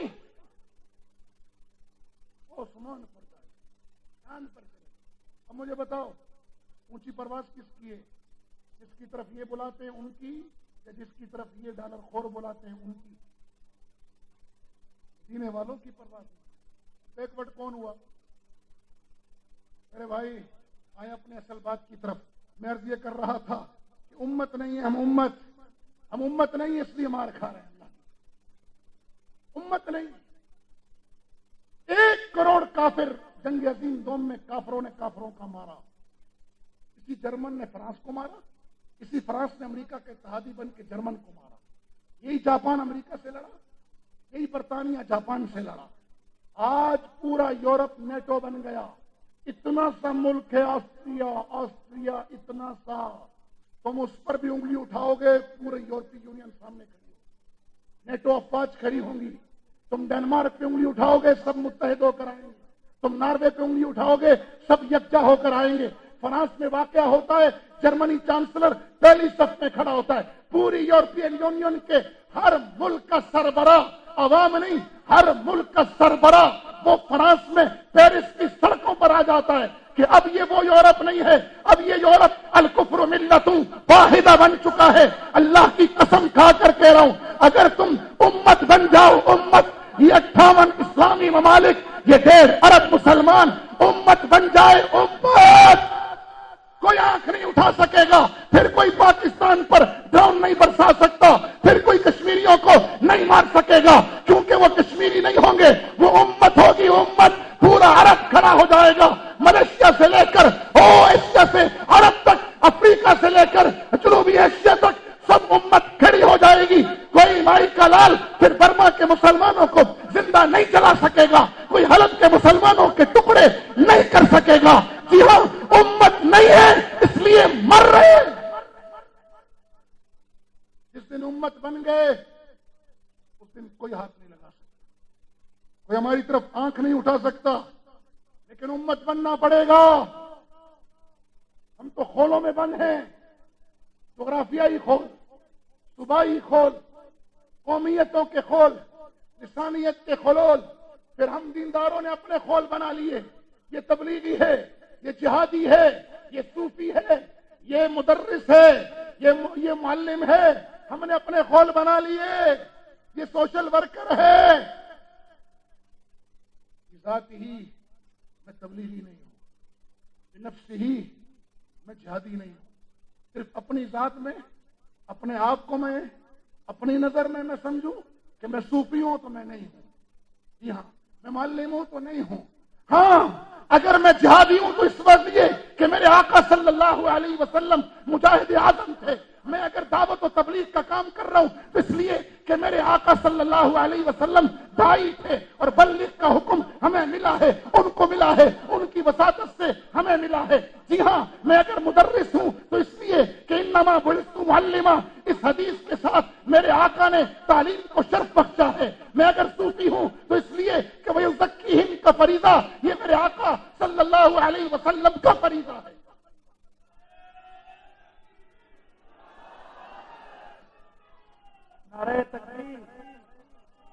عثمان پر جائے، چاند پر چلے. اب مجھے بتاؤ، اونچی پرواز کس کی ہے؟ جس کی طرف یہ بلاتے ہیں ان کی، یا جس کی طرف یہ ڈالر خور بلاتے ہیں ان کی؟ جینے والوں کی پرواز. بیکورڈ کون ہوا؟ میرے بھائی آئے اپنے اصل بات کی طرف. میں عرض یہ کر رہا تھا کہ امت نہیں ہے، ہم امت نہیں ہے، اس لیے مار کھا رہے ہیں. امت نہیں. 1 کروڑ کافر جنگ عظیم دوم میں کافروں نے کافروں کا مارا. اسی جرمن نے فرانس کو مارا، اسی فرانس نے امریکہ کے اتحادی بن کے جرمن کو مارا. یہی جاپان امریکہ سے لڑا، یہی برطانیہ جاپان سے لڑا. آج پورا یورپ نیٹو بن گیا. اتنا سا ملک ہے آسٹریا اتنا سا. تم اس پر بھی انگلی اٹھاؤ گے پورے یورپی یونین سامنے کھڑی ہوگی، نیٹو افواج کھڑی ہوں گی. تم ڈنمارک پہ انگلی اٹھاؤ گے سب متحد ہو کر آئیں گے. تم ناروے پہ انگلی اٹھاؤ گے سب یکجا ہو کر آئیں گے. فرانس میں واقعہ ہوتا ہے، جرمنی چانسلر پہلی صف میں کھڑا ہوتا ہے. پوری یورپین یونین کے ہر ملک کا سربراہ، عوام نہیں، ہر ملک کا سربراہ وہ فرانس میں پیرس کی سڑکوں پر آ جاتا ہے کہ اب یہ وہ یورپ نہیں ہے، اب یہ یورپ الکفر ملت واحدہ بن چکا ہے. اللہ کی قسم کھا کر کہہ رہا ہوں، اگر تم امت بن جاؤ، امت، یہ 58 اسلامی ممالک، یہ 1.5 ارب مسلمان امت بن جائے، امت، کوئی آنکھ نہیں اٹھا سکے گا. پھر کوئی پاکستان پر ڈرون نہیں برسا سکتا، پھر کوئی کشمیریوں کو نہیں مار سکے گا، کیونکہ وہ کشمیری نہیں ہوں گے، وہ امت ہوگی. امت، پورا عرب کھڑا ہو جائے گا، ملیشیا سے لے کر ایشیا سے عرب تک، افریقہ سے لے کر جنوبی ایشیا تک سب امت کھڑی ہو جائے گی. کوئی مائی کا لال پھر برما کے مسلمانوں کو زندہ نہیں جلا سکے گا، کوئی حلب کے مسلمانوں کے ٹکڑے نہیں کر سکے گا. جی ہاں، امت نہیں ہے اس لیے مر رہے ہیں. جس دن امت بن گئے اس دن کوئی ہاتھ نہیں لگا سکتا، کوئی ہماری طرف آنکھ نہیں اٹھا سکتا. لیکن امت بننا پڑے گا. ہم تو خولوں میں بند ہیں، جغرافیائی خول، صوبائی خول، قومیتوں کے خول، لسانیت کے خلول. پھر ہم دینداروں نے اپنے خول بنا لیے. یہ تبلیغی ہے، یہ جہادی ہے، یہ صوفی ہے، یہ مدرس ہے، یہ معلم ہے. ہم نے اپنے خول بنا لیے. یہ سوشل ورکر ہے. ذات ہی میں تبلیغی نہیں ہوں، نفس ہی میں جہادی نہیں ہوں. صرف اپنی ذات میں، اپنے آپ کو میں اپنی نظر میں سمجھوں کہ میں صوفی ہوں تو میں نہیں ہوں. جی ہاں، میں معلم ہوں تو نہیں ہوں. ہاں، اگر میں جہادی ہوں تو اس وقت یہ کہ میرے آقا صلی اللہ علیہ وسلم مجاہد اعظم تھے، میں اگر دعوت و تبلیغ کا کام کر رہا ہوں تو اس لیے کہ میرے آقا صلی اللہ علیہ وسلم داعی تھے اور بلغ کا حکم ہمیں ملا ہے، ان کو ملا ہے، ان کی وساطت سے ہمیں ملا ہے۔ جی ہاں، میں اگر مدرس ہوں تو اس لیے کہ انما بعثت معلما، اس حدیث کے ساتھ میرے آقا نے تعلیم کو شرف بخشا ہے۔ میں اگر صوفی ہوں تو اس لیے کہ وَيُزَكِّيهِمْ کا فریضہ یہ میرے آقا صلی اللہ علیہ وسلم کا فریضہ ہے۔ نعرہ تکبیر،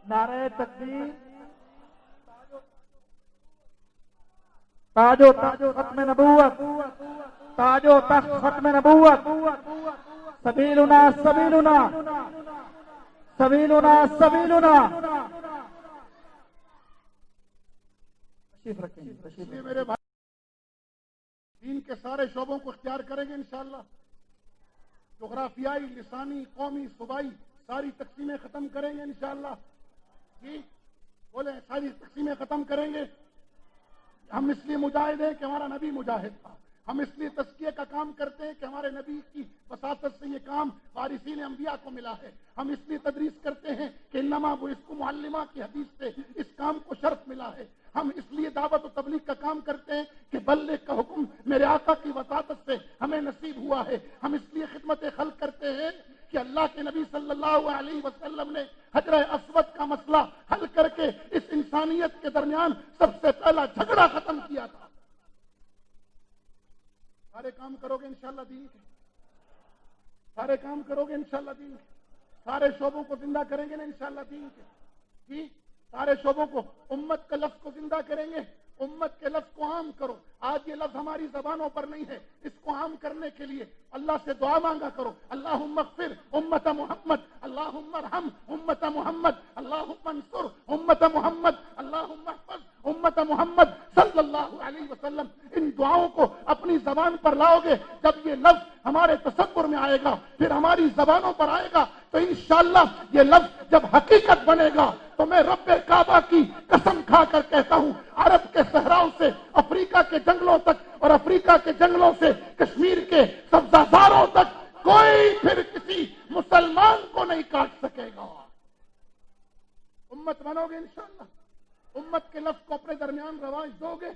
نعرہ تکبیر، تاج و تخت ختم نبوت، تاج و تخت ختم نبوت، سبیلنا سبیلنا سبیلنا سبیلنا۔ تشریف رکھیں، تشریف یہ میرے بھائی دین کے سارے شعبوں کو اختیار کریں گے انشاءاللہ۔ جغرافیائی، لسانی، قومی، صوبائی ساری تقسیمیں ختم کریں گے انشاءاللہ۔ جی بولیں، ساری تقسیمیں ختم کریں گے۔ ہم اس لیے مجاہد ہیں کہ ہمارا نبی مجاہد تھا، ہم اس لیے تزکیہ کا کام کرتے ہیں کہ ہمارے نبی کی وساطت سے یہ کام وارثین انبیاء کو ملا ہے، ہم اس لیے تدریس کرتے ہیں کہ انما بعثت معلما کی حدیث سے اس کام کو شرف ملا ہے، ہم اس لیے دعوت و تبلیغ کا کام کرتے ہیں کہ بلغ کا حکم میرے آقا کی وساطت سے ہمیں نصیب ہوا ہے، ہم اس لیے خدمت خلق کرتے ہیں کہ اللہ کے نبی صلی اللہ علیہ وسلم نے حجر اسود کا مسئلہ حل کر کے اس انسانیت کے درمیان سب سے پہلا جھگڑا ختم کیا تھا۔ سارے کام کرو گے انشاءاللہ دین کے، سارے کام کرو گے انشاءاللہ دین کے، سارے شعبوں کو زندہ کریں گے نا انشاءاللہ دین کے، جی سارے شعبوں کو، امت کے لفظ کو زندہ کریں گے، امت کے لفظ کو عام کرو۔ آج یہ لفظ ہماری زبانوں پر نہیں ہے، اس کو عام کرنے کے لیے اللہ سے دعا مانگا کرو، اللہم اغفر امت محمد، اللہم ارحم امت محمد، اللہم انصر امت محمد، اللہم احفظ امت محمد صلی اللہ علیہ وسلم۔ ان دعاؤں کو اپنی زبان پر لاؤ گے، جب یہ لفظ ہمارے تصور میں آئے گا، پھر ہماری زبانوں پر آئے گا، تو انشاءاللہ یہ لفظ جب حقیقت بنے گا تو میں رب کعبہ کی قسم کھا کر کہتا ہوں، عرب کے صحراؤں سے افریقہ کے جنگلوں تک اور افریقہ کے جنگلوں سے کشمیر کے سبزہ تک کوئی پھر کسی مسلمان کو نہیں کاٹ سکے گا۔ امت بنو گے انشاءاللہ، امت کے لفظ کو اپنے درمیان رواج دو گے،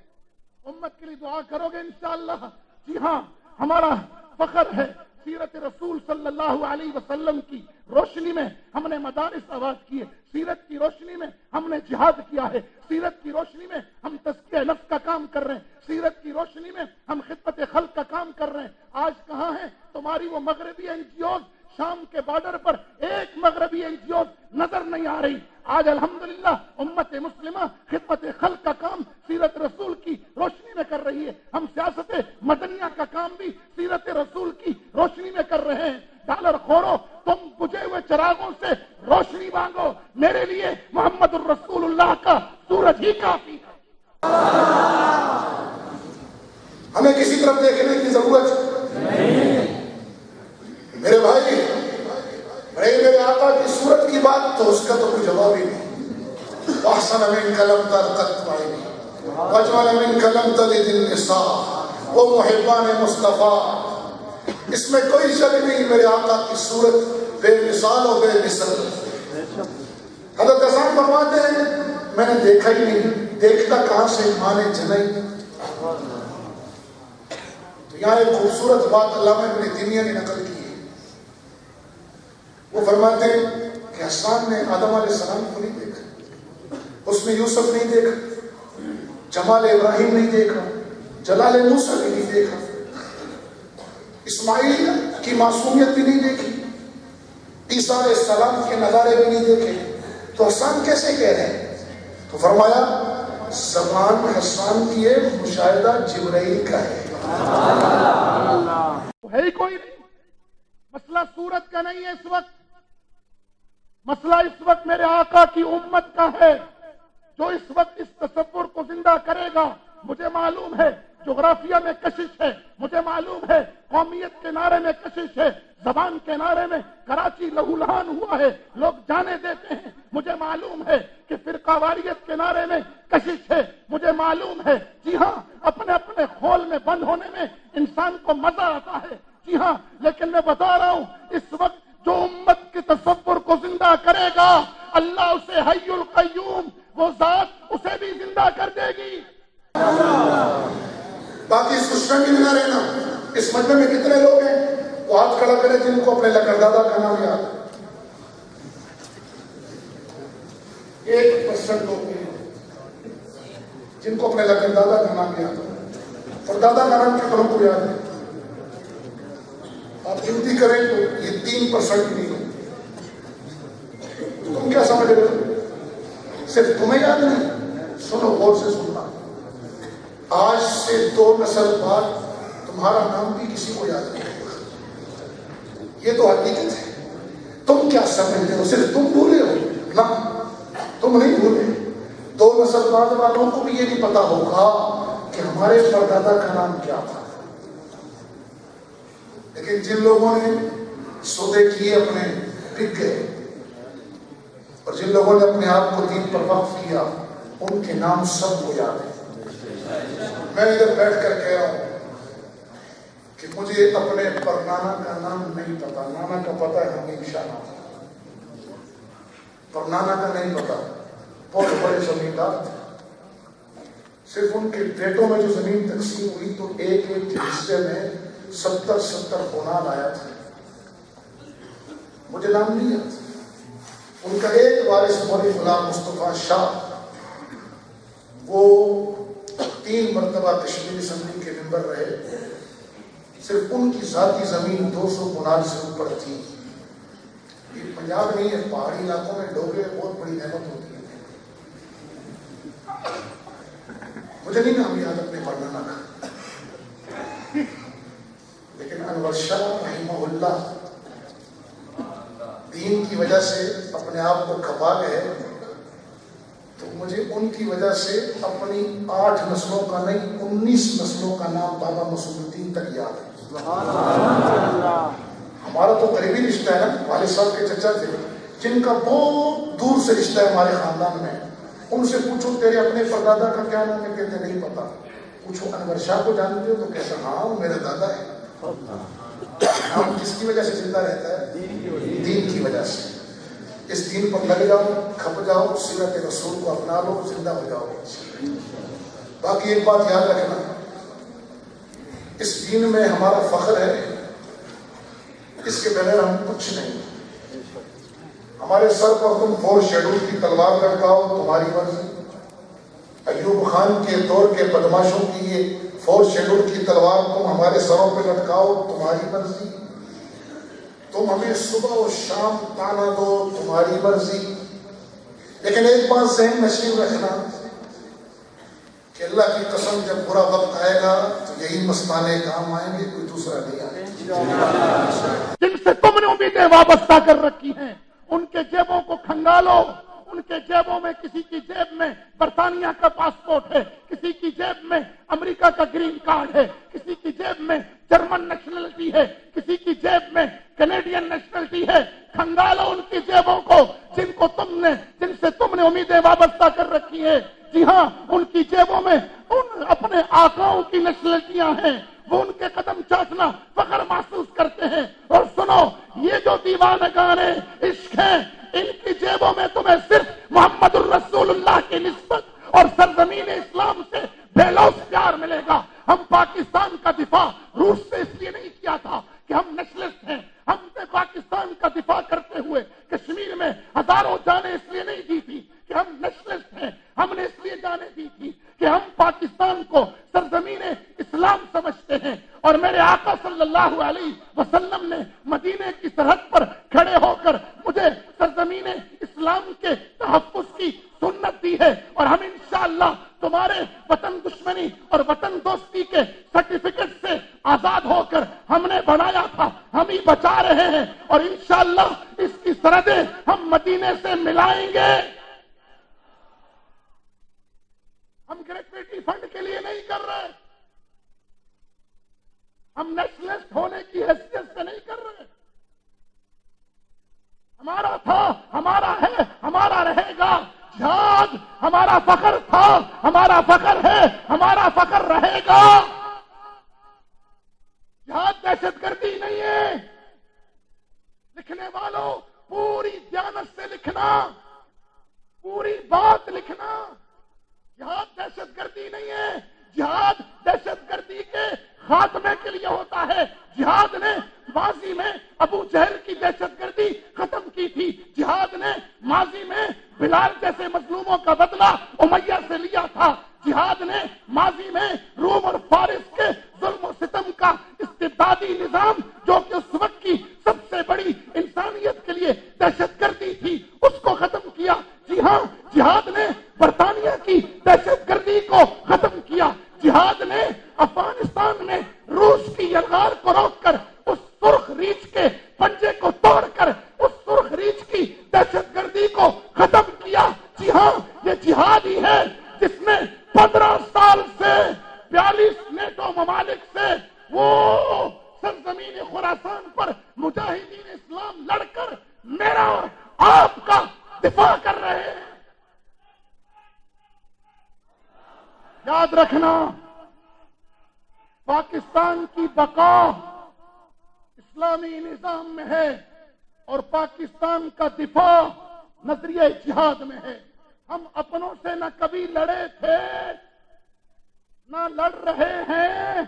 امت کے لیے دعا کرو گے انشاءاللہ۔ جی ہاں، ہمارا فخر ہے، سیرت رسول صلی اللہ علیہ وسلم کی روشنی میں ہم نے مدارس آباد کیے، سیرت کی روشنی میں ہم نے جہاد کیا ہے، سیرت کی روشنی میں ہم تزکیہ نفس کا کام کر رہے ہیں، سیرت کی روشنی میں ہم خدمت خلق کا کام کر رہے ہیں۔ آج کہاں ہیں تمہاری وہ مغربی این جی اوز؟ شام کے بارڈر پر ایک مغربی این جی اوز نظر نہیں آ رہی۔ آج الحمدللہ امت مسلمہ خدمت خلق کا کام سیرت رسول کی روشنی میں کر رہی ہے۔ ہم سیاست مدنیہ کا کام بھی سیرت رسول کی روشنی میں کر رہے ہیں۔ ڈالر خورو، تم بجھے ہوئے چراغوں سے روشنی مانگو، میرے لیے محمد الرسول اللہ کا سورج ہی کافی ہے۔ ہمیں کسی طرف دیکھنے کی ضرورت نہیں۔ میرے بھائی، میرے آقا کی صورت کی بات تو اس کا تو کوئی جواب ہی نہیں۔ احسن من کلم ترقت عینی واجمل من کلم تلد النساء وہ محبان مصطفیٰ، اس میں کوئی شک نہیں، میرے آقا کی صورت بے مثال و بے مثل۔ حضرت حسن فرماتے ہیں میں نے دیکھا ہی نہیں، دیکھتا کہاں سے ایمان جنئی۔ تو یہاں ایک خوبصورت بات علامہ ابن تیمیہ نے نقل کی ہے، وہ فرماتے ہیں کہ حسان نے آدم علیہ السلام کو نہیں دیکھا، اس نے یوسف نہیں دیکھا، جمال ابراہیم نہیں دیکھا، جلال موسیٰ بھی نہیں دیکھا، اسماعیل کی معصومیت بھی نہیں دیکھی، عیسیٰ علیہ السلام کے نظارے بھی نہیں دیکھے، تو حسان کیسے کہہ رہے ہیں؟ تو فرمایا زبان حسان کی ہے، مشاہدہ جبرائیل کا ہے۔ ہے ہی کوئی نہیں، مسئلہ صورت کا نہیں ہے اس وقت، مسئلہ اس وقت میرے آقا کی امت کا ہے، جو اس وقت اس تصور کو زندہ کرے گا۔ مجھے معلوم ہے جغرافیہ میں کشش ہے، مجھے معلوم ہے قومیت کے نعرے میں کشش ہے، زبان کے نعرے میں کراچی لہولہان ہوا ہے، لوگ جانے دیتے ہیں، مجھے معلوم ہے کہ فرقہ واریت کے نعرے میں کشش ہے، مجھے معلوم ہے۔ جی ہاں، اپنے اپنے خول میں بند ہونے میں انسان کو مزہ آتا ہے، جی ہاں، لیکن میں بتا رہا ہوں اس وقت جو امت کے تصور کو زندہ کرے گا اللہ اسے حی القیوم وہ ذات اسے بھی زندہ کر دے گی. باقی اس خوشفہمی میں نہ رہنا. اس مجمع میں کتنے لوگ ہیں وہ ہاتھ کھڑا کریں جن کو اپنے لقردادا کا نام یاد ہے؟ 1% لوگ ہیں جن کو اپنے لقردادا کا نام یاد ہے اور دادا کا نام کتنوں کو یاد ہے؟ آپ گنتی کریں تو یہ 3% نہیں ہے. تم کیا سمجھ رہے ہو؟ صرف تمہیں یاد نہیں. سنو غور سے سننا. آج سے 2 نسل بعد تمہارا نام بھی کسی کو یاد نہیں ہوگا. یہ تو حقیقت ہے. تم کیا سمجھتے ہو؟ صرف تم بھولے ہو نا؟ تم نہیں بھولے. 2 نسل بعد والوں کو بھی یہ نہیں پتا ہوگا کہ ہمارے پردادا کا نام کیا تھا. لیکن جن لوگوں نے سودے کیے اپنے بک گئے اور جن لوگوں نے اپنے آپ کو دین پر وقف کیا ان کے نام سب کو یاد ہے. میں ادھر بیٹھ کر کہہ رہا ہوں کہ مجھے اپنے پر نانا کا نام نہیں پتا. نانا کا پتا ہے ہمیشہ نام پر نانا کا نہیں پتا. بہت بڑے زمیندار تھے. صرف ان کے بیٹوں میں جو زمین تقسیم ہوئی تو ایک حصے میں 70 کنال آیا تھا. مجھے نام نہیں یاد. ان کا ایک وارث مولوی غلام مصطفیٰ شاہ وہ 3 مرتبہ کشمیر اسمبلی کے ممبر رہے. صرف ان کی ذاتی زمین 200 کنال سے اوپر تھی. یہ پنجاب نہیں ہے, پہاڑی علاقوں میں ڈوگے بہت بڑی نعمت ہوتی ہے. مجھے نہیں نام یاد اپنے پڑھنا کا, لیکن انور شاہ رحمہ اللہ دین کی وجہ سے اپنے آپ کو کھپا گئے تو مجھے ان کی وجہ سے اپنی 8 نسلوں کا نہیں 19 نسلوں کا نام بابا مسعود الدین تک یاد ہے. ہمارا تو قریبی رشتہ ہے نا, والد صاحب کے چچا تھے جن کا بہت دور سے رشتہ ہے ہمارے خاندان میں. ان سے پوچھو تیرے اپنے پردادا کا کیا نام ہے, کہتے نہیں پتا. پوچھو انور شاہ کو جانتے ہو تو کہتے ہاں وہ میرے دادا ہے. نام کس کی وجہ سے زندہ رہتا ہے؟ دین کی وجہ سے. اس دین پر لگ جاؤ, کھپ جاؤ, سیرت رسول کو اپنا لو, زندہ ہو جاؤ. باقی ایک بات یاد رکھنا, اس دین میں ہمارا فخر ہے, اس کے بغیر ہم کچھ نہیں. ہمارے سر پر تم 4 شیڈول کی تلوار لٹکاؤ تمہاری مرضی. ایوب خان کے دور کے بدماشوں کی یہ 4 شیڈول کی تلوار تم ہمارے سروں پہ لٹکاؤ تمہاری مرضی. تم ہمیں صبح و شام تانا دو تمہاری مرضی. لیکن ایک بات ذہن نشین رکھنا کہ اللہ کی قسم جب برا وقت آئے گا تو یہی مستانے کام آئیں گے, کوئی دوسرا نہیں آئے گا. جن سے تم نے امیدیں وابستہ کر رکھی ہیں ان کے جیبوں کو کھنگالو. ان کے جیبوں میں کسی کی جیب میں برطانیہ کا پاسپورٹ ہے, کسی کی جیب میں امریکہ کا گرین کارڈ ہے, کسی کی جیب میں جرمن نیشنلٹی ہے, کسی کی جیب میں کینیڈین نیشنلٹی ہے. کھنگالو ان کی جیبوں کو جن سے تم نے امیدیں وابستہ کر رکھی ہیں. جی ہاں, ان کی جیبوں میں ان اپنے آقاؤں کی نیشنلٹیاں ہیں. وہ ان کے قدم چاٹنا فخر محسوس کرتے ہیں. اور سنو, یہ جو دیوانگان عشق ہیں ان کی جیبوں میں تمہیں صرف محمد الرسول اللہ کی نسبت اور سرزمین اسلام سے بے لوث پیار ملے گا. ہم پاکستان کا دفاع روس سے اس لیے نہیں کیا تھا کہ ہم نیشنلسٹ ہیں. ہم نے پاکستان کا دفاع کرتے ہوئے کشمیر میں ہزاروں جانیں اس لیے نہیں دی تھی کہ ہم نیشنلسٹ ہیں. ہم نے اس لیے جانیں دی تھی کہ ہم پاکستان کو سرزمین اسلام سمجھتے ہیں. اور میرے آقا صلی اللہ علیہ وسلم نے مدینے کی سرحد پر کھڑے ہو کر مجھے سرزمین اسلام کے تحفظ کی سنت دی ہے. اور ہم انشاءاللہ تمہارے وطن دشمنی اور وطن دوستی کے سرٹیفکیٹ سے آزاد ہو کر ہم نے بنایا تھا, ہم ہی بچا رہے ہیں. اور انشاءاللہ اس کی سرحدیں ہم مدینے سے ملائیں گے. ہم گریجویٹی فنڈ کے لیے نہیں کر رہے, ہم نیشنلسٹ ہونے کی حیثیت سے نہیں کر رہے. ہمارا تھا, ہمارا ہے, ہمارا رہے گا. جہاد ہمارا فخر تھا, ہمارا فخر ہے, ہمارا فخر رہے گا. جہاد دہشت گردی نہیں ہے, لکھنا، پوری بات لکھنا۔ جہاد دہشت گردی نہیں ہے، جہاد دہشت گردی کے خاتمے کے لیے ہوتا ہے۔ جہاد نے ماضی میں ابو جہل کی دہشت گردی ختم کی تھی، جہاد نے ماضی میں بلال جیسے مظلوموں کا بدلہ امیہ سے لیا تھا، جہاد نے ماضی میں روم اور فارس کے ظلم و ستم کا استبدادی نظام جو کہ اس وقت کی سب سے بڑی انسانیت کے لیے دہشت گردی تھی، اس کو ختم کیا۔ جی ہاں، جہاد نے برطانیہ کی دہشت گردی کو ختم کیا، جہاد نے افغانستان میں روس کی یلغار کو روک کر اس سرخ ریچھ کے پنجے کو توڑ کر اس سرخ ریچھ کی دہشت گردی کو ختم کیا۔ جی ہاں، یہ جہاد ہی ہے جس نے 15 سال سے 42 نیٹو ممالک سے وہ سرزمین خراسان پر مجاہدین اسلام لڑ کر میرا اور آپ کا دفاع کر رہے ہیں۔ یاد رکھنا، پاکستان کی بقا اسلامی نظام میں ہے اور پاکستان کا دفاع نظریہ جہاد میں ہے۔ ہم اپنوں سے نہ کبھی لڑے تھے، نہ لڑ رہے ہیں،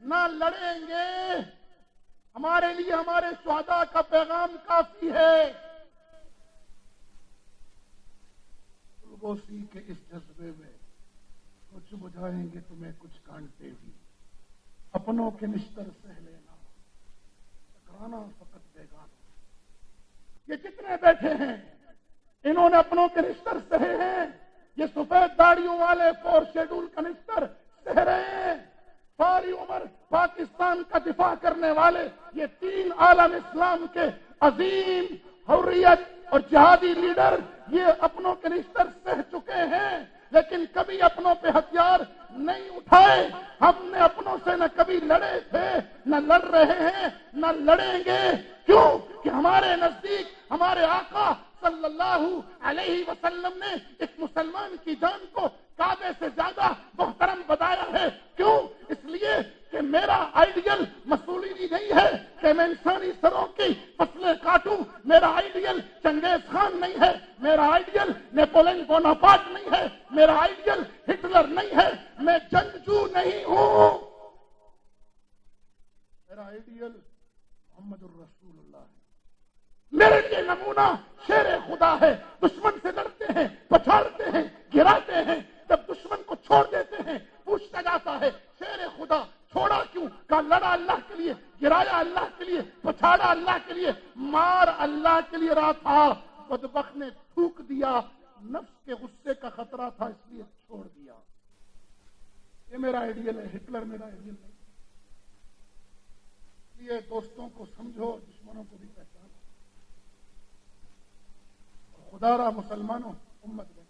نہ لڑیں گے۔ ہمارے لیے ہمارے شہداء کا پیغام کافی ہے۔ الغوثی کے اس جذبے میں کچھ بجھائیں گے تمہیں کچھ کانٹے بھی، اپنوں کے نشتر سہ لینا، ٹکرانا فقط بیگانہ۔ یہ کتنے بیٹھے ہیں انہوں نے اپنوں کے نشتر سہے ہیں، یہ سفید داڑیوں والے 4 شیڈول کا نشتر سہ رہے ہیں۔ ساری عمر پاکستان کا دفاع کرنے والے یہ 3 عالم اسلام کے عظیم حریت اور جہادی لیڈر یہ اپنوں کے نشتر سہ چکے ہیں، لیکن کبھی اپنوں پہ ہتھیار نہیں اٹھائے۔ ہم نے اپنوں سے نہ کبھی لڑے تھے، نہ لڑ رہے ہیں، نہ لڑیں گے۔ کیوں کہ ہمارے نزدیک ہمارے آقا صلی اللہ علیہ وسلم نے ایک مسلمان کی جان کو کعبے سے زیادہ محترم بتایا ہے۔ کیوں؟ اس لیے کہ میرا آئیڈیل مسولیری نہیں ہے کہ میں انسانی سروں کی فصلیں کاٹوں، میرا آئیڈیل چنگیز خان نہیں ہے، میرا آئیڈیل نیپولین بوناپارٹ نہیں ہے، میرا آئیڈیل ہٹلر نہیں ہے، میں جنگجو نہیں ہوں۔ میرا آئیڈیل محمد الرسول اللہ ہے۔ میرے لیے نمونہ شیر خدا ہے۔ دشمن سے لڑتے ہیں، پچھاڑتے ہیں، گراتے ہیں، جب دشمن کو چھوڑ دیتے ہیں پوچھتا جاتا ہے شیر خدا چھوڑا کیوں؟ کہا لڑا اللہ کے لیے، گرایا اللہ کے لیے، پچھاڑا اللہ کے لیے، مار اللہ کے لیے رہا تھا، بدبخت نے تھوک دیا، نفس کے غصے کا خطرہ تھا اس لیے چھوڑ دیا۔ یہ میرا آئیڈیل ہے، ہٹلر میرا آئیڈیل نہیں۔ یہ دوستوں کو سمجھو، دشمنوں کو بھی پہچانو۔ خدا را مسلمانوں امت بن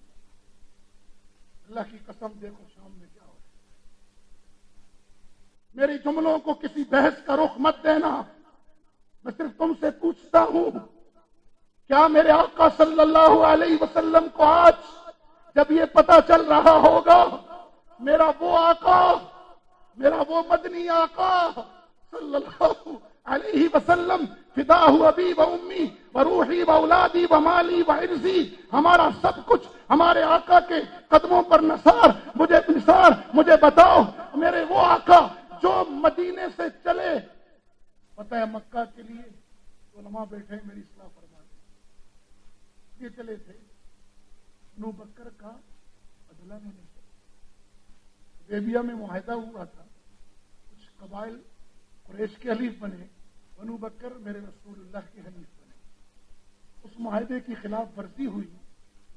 اللہ کی قسم، دیکھو شام میں کیا ہو۔ میری جملوں کو کسی بحث کا رخ مت دینا، میں صرف تم سے پوچھتا ہوں، کیا میرے آقا صلی اللہ علیہ وسلم کو آج جب یہ پتہ چل رہا ہوگا میرا وہ آقا، میرا وہ مدنی آقا صلی اللہ علیہ وسلم فداہ ابی و امی و روحی و اولادی و مالی و عرضی، ہمارا سب کچھ ہمارے آقا کے قدموں پر نثار، مجھے بتاؤ میرے وہ آقا جو مدینے سے چلے فتح مکہ کے لیے، علماء بیٹھے میری اصلاح فرما دیں، یہ چلے تھے بنو بکر کا بدلہ لینے، حدیبیہ میں معاہدہ ہوا تھا، کچھ قبائل قریش کے حلیف بنے، بنو بکر میرے رسول اللہ کے حلیف بنے، اس معاہدے کی خلاف ورزی ہوئی،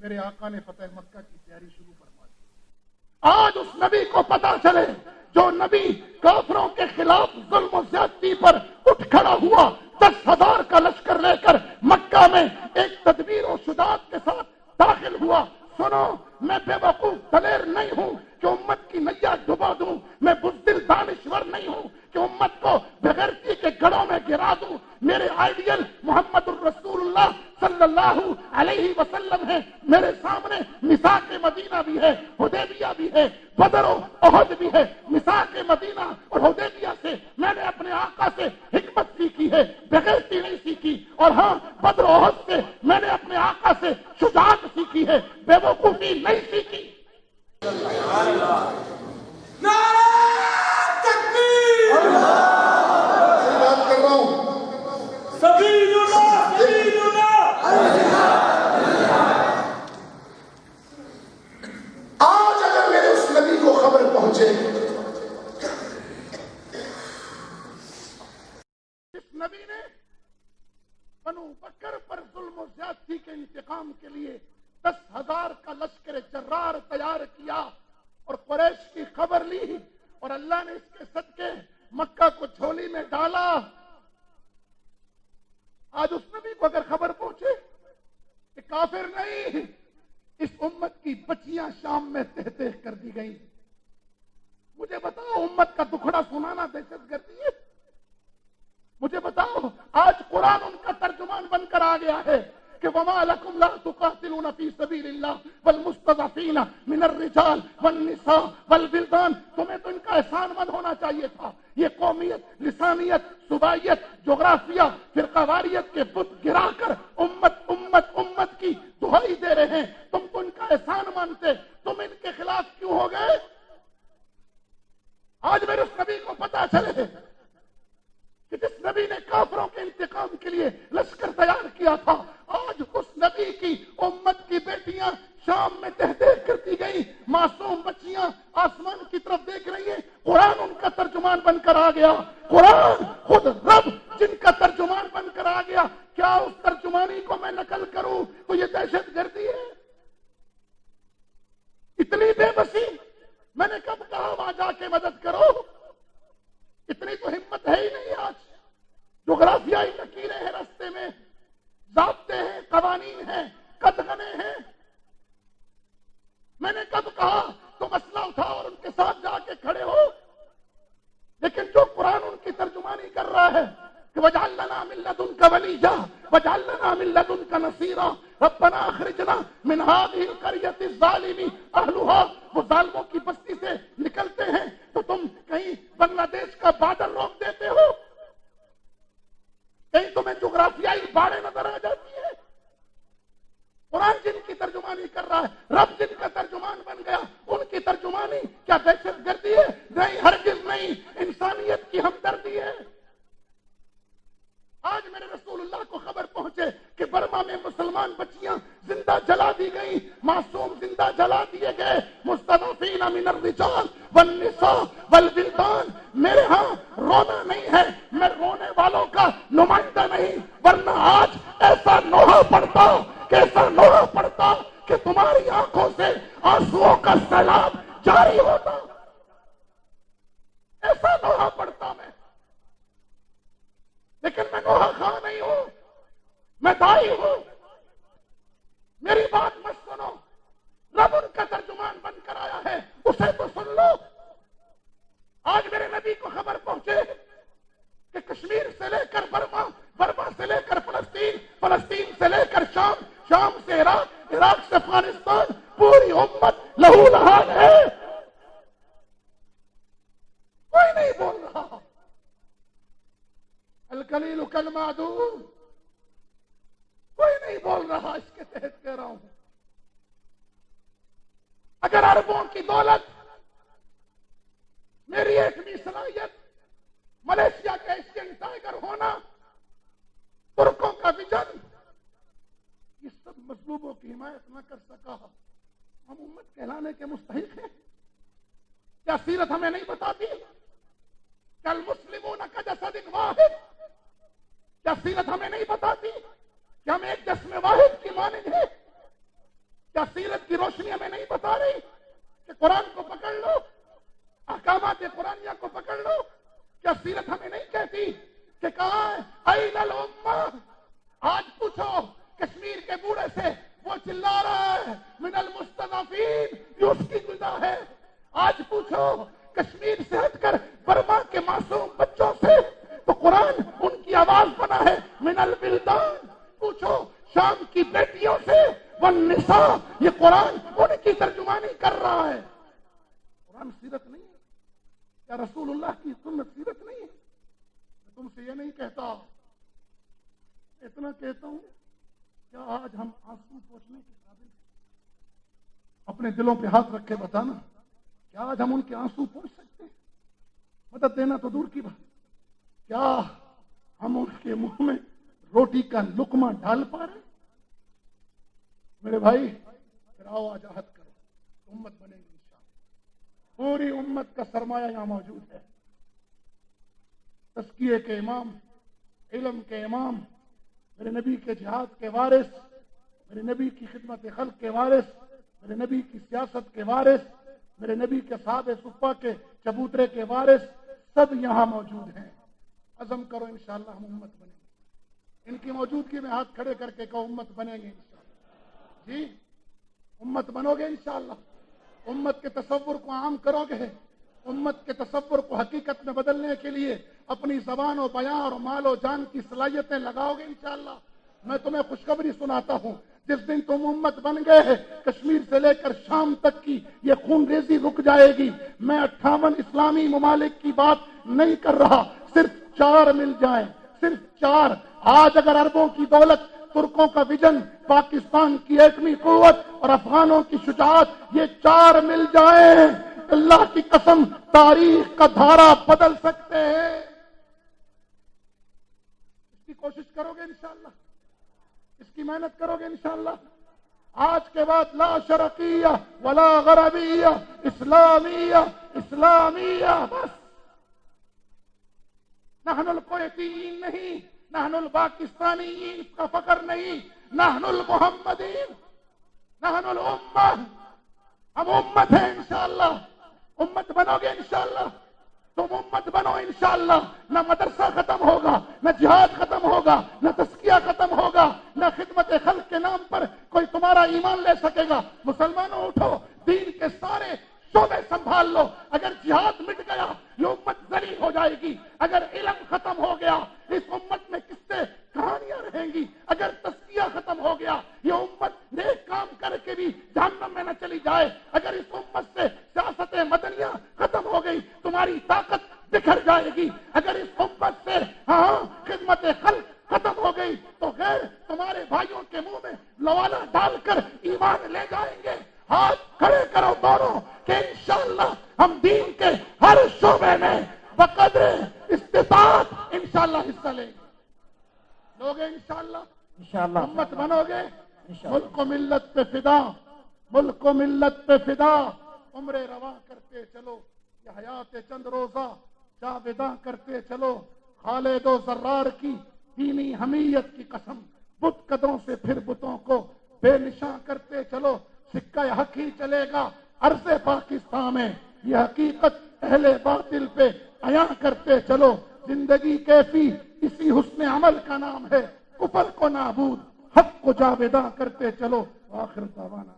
میرے آقا نے فتح مکہ کی تیاری شروع فرما دی۔ آج اس نبی کو پتا چلے جو نبی کافروں کے خلاف ظلم و زیادتی پر اٹھ کھڑا ہوا، 10,000 کا لشکر لے کر مکہ میں ایک تدبیر و شجاعت کے ساتھ داخل ہوا۔ سنو، میں بے وقوف دلیر نہیں ہوں کہ امت کی نیا ڈبا دوں، میں بزدل دانشور نہیں ہوں کہ امت کو بغیرتی کے گڑھوں میں گرا دوں۔ میرے آئیڈیل محمد الرسول اللہ صلی اللہ علیہ وسلم ہے، میرے سامنے میثاق مدینہ بھی ہے، حدیبیہ بھی ہے، بدر و احد بھی ہے۔ میثاق مدینہ اور حدیبیہ سے میں نے اپنے آقا سے حکمت سیکھی ہے، بغیرتی نہیں سیکھی، اور ہاں بدر و احد سے میں نے اپنے آقا شجاعت سیکھی ہے، بے وقوفی نہیں سیکھی۔ بات کر رہا ہوں، آج اگر میرے اس نبی کو خبر پہنچے، اس نبی نے بنو بکر پر ظلم و زیادتی کے انتقام کے لیے 10,000 کا لشکر جرار تیار کیا اور قریش کی خبر لی، اور اللہ نے اس کے صدقے مکہ کو جھولی میں ڈالا۔ آج اس نبی کو اگر خبر پہنچے کہ کافر نہیں، اس امت کی بچیاں شام میں تہ تہ کر دی گئی، مجھے بتاؤ امت کا دکھڑا سنانا دہشت گردی ہے؟ مجھے بتاؤ آج قرآن ان کا ترجمان بن کر آ گیا ہے کہ وَمَا لَكُمْ لَا تُقَاتِلُونَ فِي سَبِيلِ اللَّهِ وَالْمُسْتَضْعَفِينَ مِنَ الرِّجَالِ وَالنِّسَاءِ وَالْوِلْدَانِ۔ تمہیں تو ان کا احسان مند ہونا چاہیے تھا۔ یہ قومیت، لسانیت، صوبائیت، جغرافیہ، فرقہ واریت کے بت گرا کر امت کی دہائی دے رہے ہیں، تم تو ان کا احسان مانتے، تم ان کے خلاف کیوں ہو گئے؟ آج میرے اس نبی کو پتا چلے کہ جس نبی نے کافروں کے انتقام کے لیے لشکر تیار کیا تھا، آج اس نبی کی امت کی بیٹیاں شام میں تحدید کرتی گئی، معصوم بچیاں آسمان کی طرف دیکھ رہی ہیں، قرآن ان کا ترجمان بن کر آ گیا۔ قرآن خود رب جن کا ترجمان بن کر آ گیا، کیا اس ترجمانی کو میں نقل کروں تو یہ دہشت گردی ہے؟ اتنی بے بسی، میں نے کب کہا وہاں جا کے مدد کرو؟ اتنی تو ہمت ہے ہی نہیں۔ آج جغرافیائی لکیریں ہیں راستے میں، ضابطے ہیں، قوانین ہیں، قدغنے ہیں۔ میں نے کب کہا تو مسئلہ اٹھاؤ اور ان کے ساتھ جا کے کھڑے ہو؟ لیکن جو قرآن ان کی ترجمانی کر رہا ہے کہ وَجَعَلْ لَنَا مِن لَّدُنْكَ وَلِيًّا وَجَعَلْ لَنَا مِن لَّدُنْكَ نَصِيرًا رَبَّنَا أَخْرِجْنَا مِنْ هَٰذِهِ الْقَرْيَةِ الظَّالِمِ أَهْلُهَا۔ وہ ظالموں کی بستی سے نکلتے ہیں تو تم کہیں بنگلہ دیش کا بارڈر روک دیتے ہو، کہیں تمہیں جغرافیائی باڑیں نظر آ جاتی ہے۔ قرآن جن کی ترجمانی کر رہا ہے، رب جن کا ترجمان بن گیا، ان کی ترجمانی کیا دہشت گردی ہے؟ نہیں، ہرگز نہیں، انسانیت کی ہمدردی ہے۔ آج میرے رسول اللہ کو خبر پہنچے کہ برما میں مسلمان بچیاں زندہ جلا دی گئی، معصوم زندہ جلا دیے گئے، مستضعفین من الرجال والنساء والولدان۔ میرے ہاں رونا نہیں ہے، میں رونے والوں کا نمائندہ نہیں، ورنہ آج ایسا نوحہ پڑتا کہ تمہاری آنکھوں سے آنسوؤں کا سیلاب جاری ہوتا، ایسا نوحہ پڑتا میں۔ لیکن میں نوحہ خواہ نہیں ہوں، میں دائی ہوں۔ میری بات مت سنو، رب ان کا ترجمان بن کر آیا ہے، اسے تو سن لو۔ آج میرے نبی کو خبر پہنچے کہ کشمیر سے لے کر برما، برما سے لے کر فلسطین، فلسطین سے لے کر شام، شام سے عراق، عراق سے افغانستان، پوری امت لہو لہان ہے، کوئی نہیں بول رہا۔ القلیل کالمعدوم، کوئی نہیں بول رہا۔ اس کے تحت کہہ رہا ہوں، اگر اربوں کی دولت، میری ایٹمی صلاحیت، ملیشیا کا ایشین ٹائیگر ہونا، ترکوں کا ویژن، یہ سب مظلوموں کی حمایت نہ کر سکا، ہم امت کہلانے کے مستحق ہیں؟ کیا سیرت ہمیں نہیں بتاتی؟ کیا المسلمون کجسد واحد؟ کیا سیرت ہمیں نہیں بتاتی کہ ہم ایک جسم واحد کی مانند ہیں؟ کیا سیرت کی روشنی ہمیں نہیں بتا رہی کہ قرآن کو پکڑ لو، احکامات قرآنیہ کو پکڑ لو؟ کیا سیرت ہمیں نہیں کہتی کہ کہاں ہے این الامہ؟ آج پوچھو کشمیر کے بوڑھے سے، وہ چلا رہا ہے من المستضعفین، یہ اس کی غذا ہے۔ آج پوچھو کشمیر سے ہٹ کر برما کے معصوم بچوں سے، تو قرآن ان کی آواز بنا ہے من الولدان۔ پوچھو شام کی بیٹیوں سے، والنساء، یہ قرآن ان کی ترجمانی کر رہا ہے۔ قرآن سیرت نہیں ہے؟ کیا رسول اللہ کی سنت سیرت نہیں ہے؟ میں تم سے یہ نہیں کہتا، اتنا کہتا ہوں کیا آج ہم آنسو پوچھنے کے قابل ہیں؟ اپنے دلوں پہ ہاتھ رکھ کے بتانا، کیا آج ہم ان کے آنسو پوچھ سکتے ہیں؟ مدد دینا تو دور کی بات، کیا ہم ان کے منہ میں روٹی کا لقمہ ڈال پا رہے ہیں؟ میرے بھائی پھر آؤ آج عہد کرو، امت بنے گی انشاءاللہ۔ پوری امت کا سرمایہ یہاں موجود ہے، تزکیے کے امام، علم کے امام، میرے نبی کے جہاد کے وارث، میرے نبی کی خدمت خلق کے وارث، میرے نبی کی سیاست کے وارث، میرے نبی کے صحابہ صفا کے چبوترے کے وارث، سب یہاں موجود ہیں۔ عزم کرو انشاءاللہ ہم امت بنیں گے، ان کی موجودگی میں ہاتھ کھڑے کر کے کہو امت بنیں گے انشاءاللہ۔ جی امت بنو گے انشاءاللہ، امت کے تصور کو عام کرو گے، امت کے تصور کو حقیقت میں بدلنے کے لیے اپنی زبان و بیان اور مال و جان کی صلاحیتیں لگاؤ گے انشاءاللہ۔ میں تمہیں خوشخبری سناتا ہوں، جس دن تم امت بن گئے کشمیر سے لے کر شام تک کی یہ خون ریزی رک جائے گی۔ میں 58 اسلامی ممالک کی بات نہیں کر رہا، صرف 4 مل جائیں، صرف 4۔ آج اگر اربوں کی دولت، ترکوں کا ویژن، پاکستان کی ایٹمی قوت اور افغانوں کی شجاعت، یہ 4 مل جائیں، اللہ کی قسم تاریخ کا دھارا بدل سکتے ہیں۔ اس کی کوشش کرو گے انشاءاللہ، اس کی محنت کرو گے انشاءاللہ۔ آج کے بعد لا شرقیہ ولا غربیہ، اسلامیہ اسلامیہ بس۔ نحن الکویتیین نہیں، نحن الپاکستانیین، اس کا فخر نہیں، نحن المحمدین، نحن الامہ، ہم امت ہیں انشاءاللہ۔ امت بنو گے انشاءاللہ، تم امت بنو انشاءاللہ۔ نہ مدرسہ ختم ہوگا، نہ جہاد ختم ہوگا، نہ تزکیہ ختم ہوگا، نہ خدمت خلق کے نام پر کوئی تمہارا ایمان لے سکے گا۔ مسلمانوں اٹھو، دین کے سارے شعبے سنبھال لو۔ اگر جہاد مٹ گیا یہ امت ذلیل ہو جائے گی، اگر علم ختم ہو گیا اس امت میں کس سے کہانیاں رہیں گی، اگر تزکیہ ختم ہو گیا یہ امت نیک کام کر کے بھی جہنم میں نہ چلی جائے، اگر اس امت سے سیاست مدنیہ ختم ہو گئی تمہاری طاقت بکھر جائے گی، اگر اس امت سے خدمت خلق ختم ہو گئی تو غیر تمہارے بھائیوں کے منہ میں لوالا ڈال کر ایمان لے جائیں گے۔ ہاتھ کھڑے کرو دونوں کہ انشاءاللہ ہم دین کے ہر شعبے میں بقدر استطاعت انشاءاللہ حصہ لیں گے۔ لوگے انشاءاللہ امت بنو گے، ملک و ملت پہ فدا، ملک و ملت پہ فدا۔ عمر رواں کرتے چلو، یہ حیات چند روزہ جاویداں کرتے چلو۔ خالد و زرار کی دینی حمیت کی قسم، بت قدوں سے پھر بتوں کو بے نشاں کرتے چلو۔ سکہ حق ہی چلے گا عرض پاکستان میں، یہ حقیقت اہل باطل پہ عیاں کرتے چلو۔ زندگی کیفی اسی حسن عمل کا نام ہے، کفر کو نابود، حق کو جاویداں کرتے چلو۔ آخر دعوانا